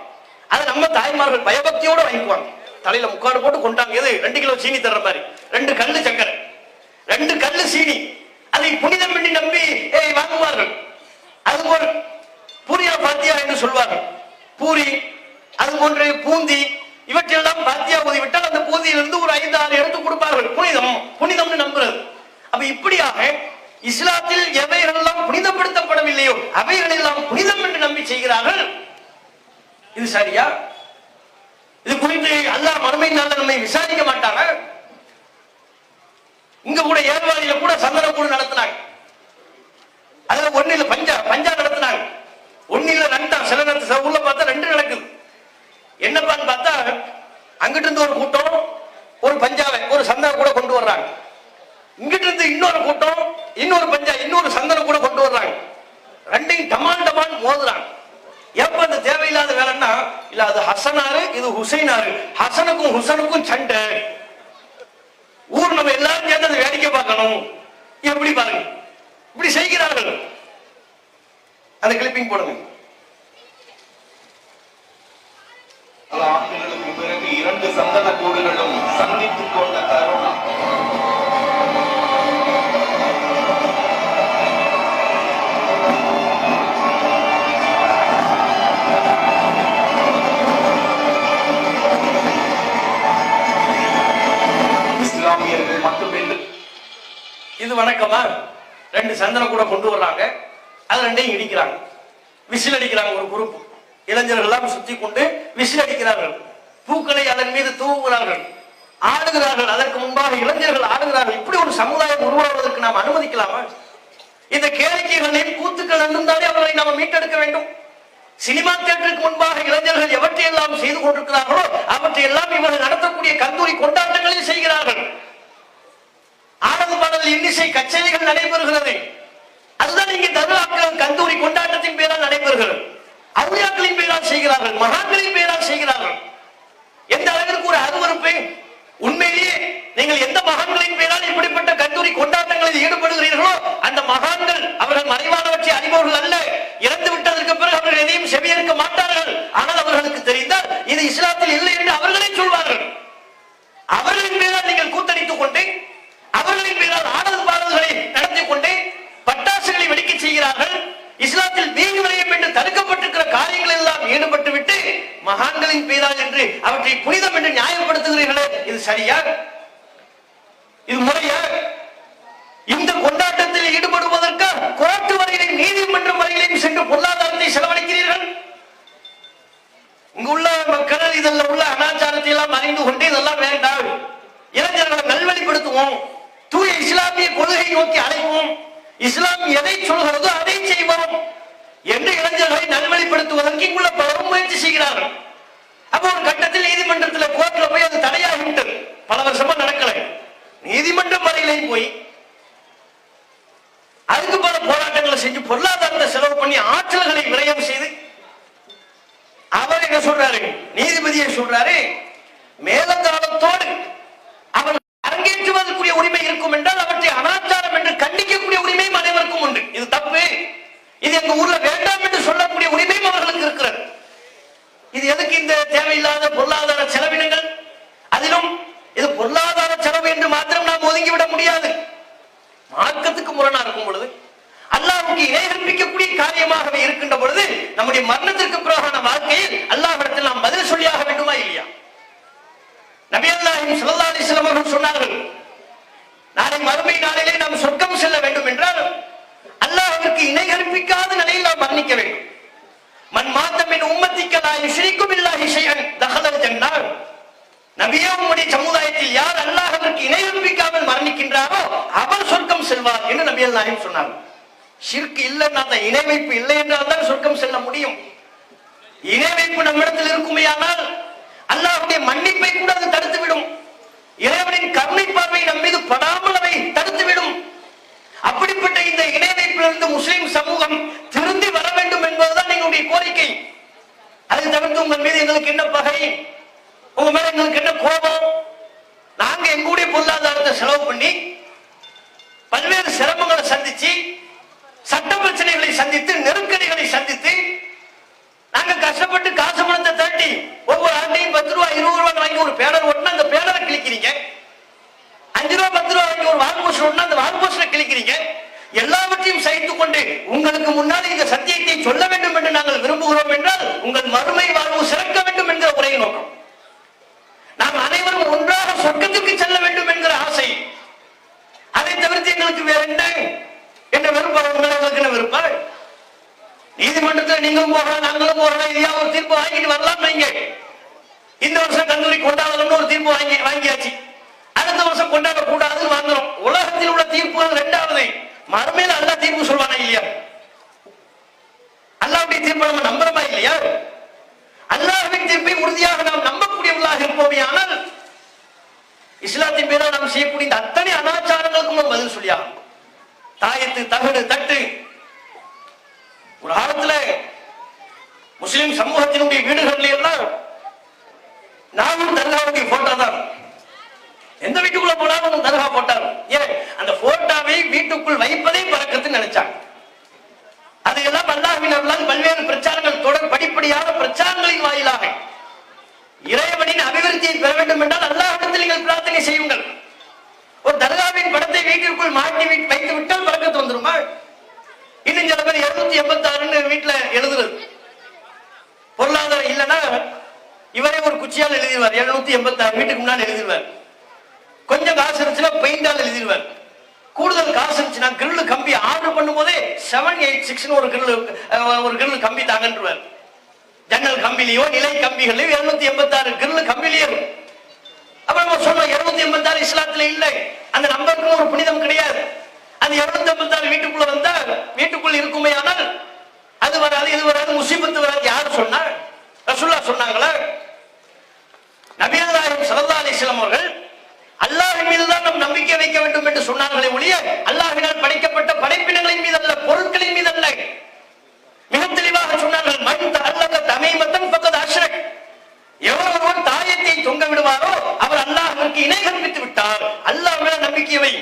அதை நம்ம தாய்மார்கள் பயபக்தியோட வாங்கிக்குவாங்க, தலையில முக்காடு போட்டு கொண்டாங்க. எது 2 கிலோ சீனி தர்ற மாதிரி 2 கல்லு சர்க்கரை, 2 கல்லு சீனி, அதை புனிதம் பண்ணி நம்பி வாங்குவார்கள். அதுபோல் பூரியா பாத்தியா என்று சொல்வார்கள். பூரி, அது போன்று பூந்தி, இவற்றெல்லாம் பாத்தியா ஊதிவிட்டால் அந்த பூந்தியிலிருந்து ஒரு 5-6 எடுத்து கொடுப்பார்கள். புனிதம் புனிதம்னு நம்புறது. அப்ப இப்படியாக இஸ்லாத்தில் எவைகள் எல்லாம் புனிதப்படுத்தப்படவில்லையோ அவைகள் எல்லாம் புனிதம் என்று நம்பி செய்கிறார்கள். இது சரியா? இது குறித்து அல்லாஹ் மறுமை நாள்ல நம்மை விசாரிக்க மாட்டாங்க? இங்க கூட ஏர்வாடியில கூட சந்தன கூடு நடத்தினாங்க. அதுல ஒண்ணு இல்ல, பஞ்சா நடத்தினாங்க. ஒண்ணு இல்ல 2, சில நேரத்துல ஊர்ல பார்த்தா 2 நடக்குது. என்னப்பான்னு பார்த்தா அங்கிட்டு இருந்து ஒரு கூட்டம் ஒரு பஞ்சாவை ஒரு சந்தன கூட கொண்டு வர்றாங்க, இங்கிட்டு இருந்து இன்னொரு கூட்டம் இன்னொரு பஞ்சா இன்னொரு சந்தனம் கூட கொண்டு வர்றாங்க. 2யும் டமான் டமான் மோதுறாங்க. எப்ப அந்த தேவையில்லாத வேலைன்னா, இல்ல அது ஹசனாரு இது ஹுசைனாரு, ஹசனுக்கும் ஹுசனுக்கும் சண்டை, ஊர் நம்ம எல்லாரும் சேர்ந்து அதை வேடிக்கை பார்க்கணும். எப்படி பாருங்க, இப்படி செய்கிறார்கள். அந்த கிளிப்பிங் போடுங்க. பல ஆண்டுகளுக்கு பிறகு 2 சந்தன கூடுகளும் சந்தித்துக் கொண்ட தருணம். இஸ்லாமியர்கள் மட்டுமில்லை. இது வணக்கமா? 2 சந்தன கூட கொண்டு வர்றாங்க, அது 2யும் இடிக்கிறாங்க, விசில் அடிக்கிறாங்க. ஒரு குரூப் இளைஞர்கள் எல்லாம் சுத்தி கொண்டு விசில் அடிக்கிறார்கள், பூக்களை அதன் மீது தூவுகிறார்கள், ஆடுகிறார்கள். அதற்கு முன்பாக இளைஞர்கள் ஆடுகிறார்கள். இப்படி ஒரு சமுதாயம் உருவாவதற்கு நாம் அனுமதிக்கலாமா? இந்த கேளிக்கைகளையும் கூத்துக்கள் இருந்தாலே அவர்களை நாம் மீட்டெடுக்க வேண்டும். சினிமா தியேட்டருக்கு முன்பாக இளைஞர்கள் எவற்றையெல்லாம் செய்து கொண்டிருக்கிறார்களோ அவற்றையெல்லாம் இவர்கள் நடத்தக்கூடிய கந்தூரி கொண்டாட்டங்களில் செய்கிறார்கள். ஆடல் பாடல் இன்னிசை கச்சேரிகள் நடைபெறுகிறது. அதுதான் இங்கே தர்காக்கள் கந்தூரி கொண்டாட்டத்தின் பேரால் நடைபெறுகிறது. அவுலியாக்களின் பேரால் செய்கிறார்கள், மகான்களின் பேரால் செய்கிறார்கள். எந்த அளவிற்கு ஒரு அருவருப்பு! உண்மையிலேயே நீங்கள் எந்த மகான்களின் பேரால் இப்படிப்பட்ட கந்தூரி கொண்டாட்டங்களில் ஈடுபடுகிறீர்களோ அந்த மகான்கள் அவர்கள் மறைவானவற்றை அறிபவர்கள் அல்ல. இறந்து விட்டதற்கு பிறகு அவர்கள் எதையும் செவியேற்க மாட்டார்கள். ஆனால் அவர்களுக்கு தெரிந்தால் இது இஸ்லாத்தில் இல்லை என்று அவர்களே சொல்வார்கள். அவர்களின் பேரால் நீங்கள் கூத்தடித்துக் கொண்டு, அவர்களின் பேரால் ஆடல் பாடல்களை நடத்தி கொண்டு பட்டாசுகளை வெடிக்க செய்கிறார்கள். இஸ்லாத்தில் தீங்கு விளையும் என்று தடுக்கப்பட்டிருக்கிற காரியங்கள் எல்லாம் ஈடுபட்டு விட்டு மகான்களின் பேரால் என்று அவற்றை புனிதம் என்று நியாயப்படுத்துகிறீர்களே, இது சரியா? இது முறையா? இந்த கொண்டாட்டத்தில் ஈடுபடுவதற்கு கோர்ட்டு வரையிலும் நீதிமன்றம் வரையிலும் சென்று பொருளாதாரத்தை செலவழிக்கிறீர்கள். இங்குள்ள மக்கள் இதெல்லாம் உள்ள அனாச்சாரத்தை எல்லாம் அறிந்து கொண்டு இதெல்லாம் வேண்டாம், இளைஞர்களை நல்வழிப்படுத்துவோம், தூய இஸ்லாமிய கொள்கை நோக்கி அழைப்போம், இஸ்லாம் எதை சொல்கிறதோ அதை செய்வோம் என்று இளைஞர்களை நல்வழிப்படுத்துவதற்கு இங்குள்ள பலரும் முயற்சி செய்கிறார்கள். அப்போ ஒரு கட்டத்தில் நீதிமன்றத்தில் கோர்ட்ல போய் அது தடையாகிவிட்டது. பல வருஷமா நடக்கல. நீதிமன்றம் வரையிலையும் போய் அதுக்கு பல போராட்டங்களை செஞ்சு பொருளாதாரத்தை செலவு பண்ணி ஆற்றல்களை விரயம் செய்து அவர் என்ன சொல்றாரு, நீதிபதியை சொல்றாரு, மேலதாளத்தோடு அவர் அரங்கேற்றுவதற்குரிய உரிமை இருக்கும் என்றால் அவற்றை அனாச்சாரம் என்று கண்டிக்கக்கூடிய உரிமையும் அனைவருக்கும் உண்டு. இது தப்பு, இது எங்க ஊர்ல வேண்டாம் என்று சொல்லக்கூடிய உரிமையும் அவர்களுக்கு இருக்கிறது. இது எதுக்கு இந்த தேவையில்லாத பொருளாதார செலவு முரணா இருக்கும் பொழுது, அல்லாஹ்வுக்கு இணை கற்பிக்கக்கூடிய காரியமாகவே இருக்கின்ற பொழுது, நம்முடைய மரணத்திற்கு பிறகான வாழ்க்கையில் அல்லாஹ்விடத்தில் நாம் பதில் சொல்லியாக வேண்டுமா இல்லையா? நபி நாயகம் ஸல்லல்லாஹு அலைஹி வஸல்லம் அவர்கள் சொன்னார்கள், நாளை மறுமை நாளிலே நாம் சொர்க்கம் செல்ல வேண்டும் என்றால் அல்லாஹ்விற்கு இணை கற்பிக்காத நிலையில் நாம் மரணிக்க வேண்டும். மன் மாத்த மின் உம்மத்திக லா யுஷ்ரிகு பில்லாஹி ஷைஅன் தஹலல் ஜன்னah. நபியே, உம்முடைய சமுதாயத்தில் யார் அல்லாஹ்விற்கு இணை கற்பிக்காமல் மரணிக்கின்றாரோ அவர் சொர்க்கம் செல்வார் என்று நபி நாயகம் சொன்னார்கள். ஷிர்க் இல்லைன்னா தான், இணை வைப்பு இல்லை என்றால் தான் சொர்க்கம் செல்ல முடியும். இணை வைப்பு நம்மிடத்தில் இருக்குமேயானால் அல்லாஹ்வுடைய மன்னிப்பை கூட அது தடுத்துவிடும். இறைவனின் கருணை பார்வை நம் மீது படாமல் அதை தடுத்துவிடும். அப்படிப்பட்ட இந்த இணை வைப்பிலிருந்து முஸ்லிம் சமூகம் திருந்தி வர வேண்டும் என்பதுதான் எங்களுடைய கோரிக்கை. அதை தவிர்த்து உங்கள் மீது எங்களுக்கு என்ன பகை, உங்க மேல எங்களுக்கு என்ன கோபம்? நாங்க எங்களுடைய பொருளாதாரத்தை செலவு பண்ணி பல்வேறு சிரமங்களை சந்திச்சு, சட்ட பிரச்சனைகளை சந்தித்து, நெருக்கடிகளை சந்தித்து, நாங்க கஷ்டப்பட்டு காசு பணத்தை தட்டி ஒவ்வொரு ஆண்டையும் 10 ரூபாய் 20 ரூபாய் வாங்கி ஒரு பேனர் ஓட்டினா அந்த பேனரை கிழிக்கிறீங்க. 5 ரூபாய் 10 ரூபாய் வாங்கி ஒரு வால்போஸ்டர் ஓட்டினா அந்த வால்போஸ்டரை கிழிக்கிறீங்க. எல்லாவற்றையும் சகித்துக் கொண்டு உங்களுக்கு முன்னால் இந்த சத்தியத்தை சொல்ல வேண்டும் என்று நாங்கள் விரும்புகிறோம் என்றால் உங்கள் மறுமை வாழ்வு சிறக்க வேண்டும் என்கிற ஒரே நோக்கம். நாம் அனைவரும் ஒன்றாக சொர்க்கத்துக்கு செல்ல வேண்டும் என்கிற ஆசை. அதை தவிர்த்து எங்களுக்கு வேற என்ன என்ற விருப்பம் எங்களுக்கு என்ன விருப்பம்? நீதிமன்றத்தில் நீங்களும் போகலாம், நாங்களும் போகலாம், இதையா ஒரு தீர்ப்பு வாங்கிட்டு வரலாம். நீங்க இந்த வருஷம் கல்லூரி கொண்டாடணும்னு ஒரு தீர்ப்பு வாங்கியாச்சு, அடுத்த வருஷம் கொண்டாட கூடாதுன்னு வாங்குறோம். உலகத்தில் உள்ள தீர்ப்புகள் இரண்டாவது. மறுமையில அல்லாஹ் தீர்ப்பு சொல்வானா இல்லையா? அல்லாஹ்வுடைய தீர்ப்பை நம்ம நம்புறோமா இல்லையா? அல்லாஹ்வின் தீர்ப்பை உறுதியாக நாம் நம்பக்கூடியவர்களாக இருப்போமே ஆனால் இஸ்லாத்தின் பேரால் நாம் செய்யக்கூடிய இந்த அத்தனை அனாச்சாரங்களுக்கும் நாம் பதில் சொல்லியாகும். தாயத்து, தகடு, தட்டு. ஒரு காலத்துல முஸ்லிம் சமூகத்தினுடைய வீடுகளில் எல்லாம் நாமும் தர்காவுடைய போட்டோ தான். எந்த வீட்டுக்குள்ள போனாலும் தர்கா போட்டார். ஏன்? அந்த போட்டோவை வீட்டுக்குள் வைப்பதே பறக்கத்துன்னு நினைச்சாங்க. அதையெல்லாம் அல்லாஹ்வின் அருளால் பல்வேறு பிரச்சாரங்கள் தொடர் படிப்படியான பிரச்சாரங்களின் வாயிலாக இறைவனின் அபிவிருத்தியை பெற வேண்டும் என்றால் அல்லாஹ்விடத்தில் நீங்கள் பிரார்த்தனை செய்யுங்கள். ஒரு தர்காவின் படத்தை வீட்டிற்குள் மாட்டி வைத்து விட்டால் பறக்கத்து வந்துருமா? இன்னும் சில பேர் 286 வீட்டுல எழுதுறது. பொருளாதாரம் இல்லைன்னா இவரே ஒரு குச்சியால் எழுதிடுவார். 786 வீட்டுக்கு முன்னாடி எழுதிடுவார். கொஞ்சம் காசு இருந்துச்சுன்னா பெயிண்டால் எழுதிடுவார். கூடுதல் காசு இருந்துச்சுன்னா கிரில் கம்பி ஆர்டர் பண்ணும் போதே 786 ஒரு கிரில் கம்பி தாங்கன்றுவார். ஜன்னல் கம்பிலையோ நிலை கம்பிகளையோ 786 கிரில் கம்பிலேயே இருக்கும். அப்ப நம்ம சொன்னோம் 786 இஸ்லாத்துல இல்லை, அந்த நம்பருக்கு ஒரு புனிதம் கிடையாது. அந்த 786 வீட்டுக்குள்ள வந்தா வீட்டுக்குள்ள இருக்குமே ஆனால் அது வராது, இது வராது, முசீபத்து வராது. யாரு சொன்னா? ரசூலுல்லாஹ் சொன்னாங்களா? நபிகள் நாயகம் ஸல்லல்லாஹு அலைஹி வஸல்லம் அவர்கள் அல்லாஹ்வின் மீதுதான் நாம் நம்பிக்கை வைக்க வேண்டும் என்று சொன்னார்களே ஒழிய அல்லாஹ்வினால் படைக்கப்பட்ட படைப்பினங்களின் மீது அல்ல, பொருட்களின் மீது அல்ல. மிக தெளிவாக சொன்னார்கள், மன் தஅல்லக தமீமத்தன் ஃபக்கத் அஷ்ரக். எவர் ஒருவர் தாயத்தை தொங்க விடுவாரோ அவர் அல்லாஹ்விற்கு இணை கற்பித்து விட்டார். அல்லாஹ் மேல நம்பிக்கை வை.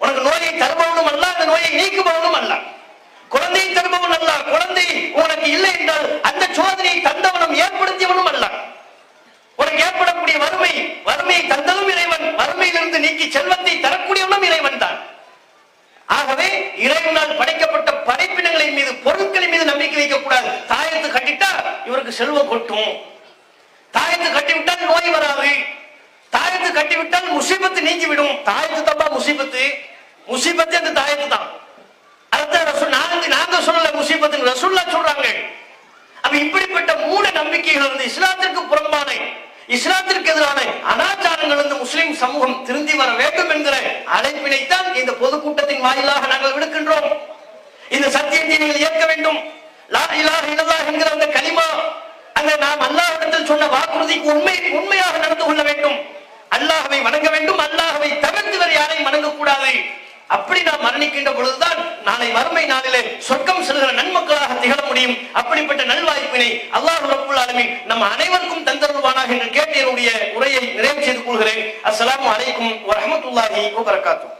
உனக்கு நோயை தருபவனும் அல்ல, அந்த நோயை நீக்குபவனும் அல்ல. குழந்தையை தருபவன் அல்ல, குழந்தை உனக்கு இல்லை என்றால் அந்த சோதனையை தந்தவனும் ஏற்படுத்தியவனும் அல்ல. உனக்கு ஏற்படக்கூடிய வறுமையை தந்ததும் இறைவன், வறுமையிலிருந்து நீக்கி செல்வத்தை தரக்கூடியவனும் இறைவன் தான். ஆகவே இறைவனால் படைக்கப்பட்ட படைப்பினங்களின் மீது, பொருட்களின் மீது நம்பிக்கை வைக்க கூடாது. தாயத்து கட்டிட்டா இவருக்கு செல்வம் கொட்டும், தாயத்து கட்டிவிட்டால் நோய் வராது, தாயத்து கட்டிவிட்டால் முசீபத்து நீங்கிவிடும். தாயத்து தப்பா முசீபத்து, முசீபத்து அந்த தாயத்து தான். நாங்க சொல்லல முசீபத்து, ரசூலுல்லாஹ் சொல்றாங்க. அப்ப இப்படிப்பட்ட மூட நம்பிக்கைகள் வந்து இஸ்லாத்திற்கு புறம்பான, இஸ்லாத்திற்கு எதிரான அனாச்சாரங்கள் வந்து முஸ்லிம் சமூகம் திருந்தி வர வேண்டும் என்கிற அழைப்பினைத்தான் இந்த பொதுக்கூட்டத்தின் வாயிலாக நாங்கள் விடுக்கின்றோம். இந்த சத்தியத்தை நீங்கள் ஏற்க வேண்டும். லா இலாஹ இல்லல்லாஹ் என்கிற அந்த கலிமா, அந்த நாம் அல்லாஹ்விடத்தில் சொன்ன வாக்குறுதிக்கு உண்மையாக நடந்து கொள்ள வேண்டும். அல்லாஹ்வை வணங்க வேண்டும். அல்லாஹ்வை தவிர்த்து வேறு யாரையும் வணங்கக்கூடாது. அப்படி நாம் மரணிக்கின்ற பொழுதுதான் நாளை மறுமை நாளிலே சொர்க்கம் செல்கிற நன்மக்களாக திகழ முடியும். அப்படிப்பட்ட நல்வாய்ப்பினை அல்லாஹ் ரப்புல் ஆலமீன் நம் அனைவருக்கும் தந்தருள்வானாக என்று கேட்டு என்னுடைய உரையை நிறைவு செய்து கொள்கிறேன். அஸ்ஸலாமு அலைக்கும் வரஹ்மத்துல்லாஹி வபரகாத்துஹு.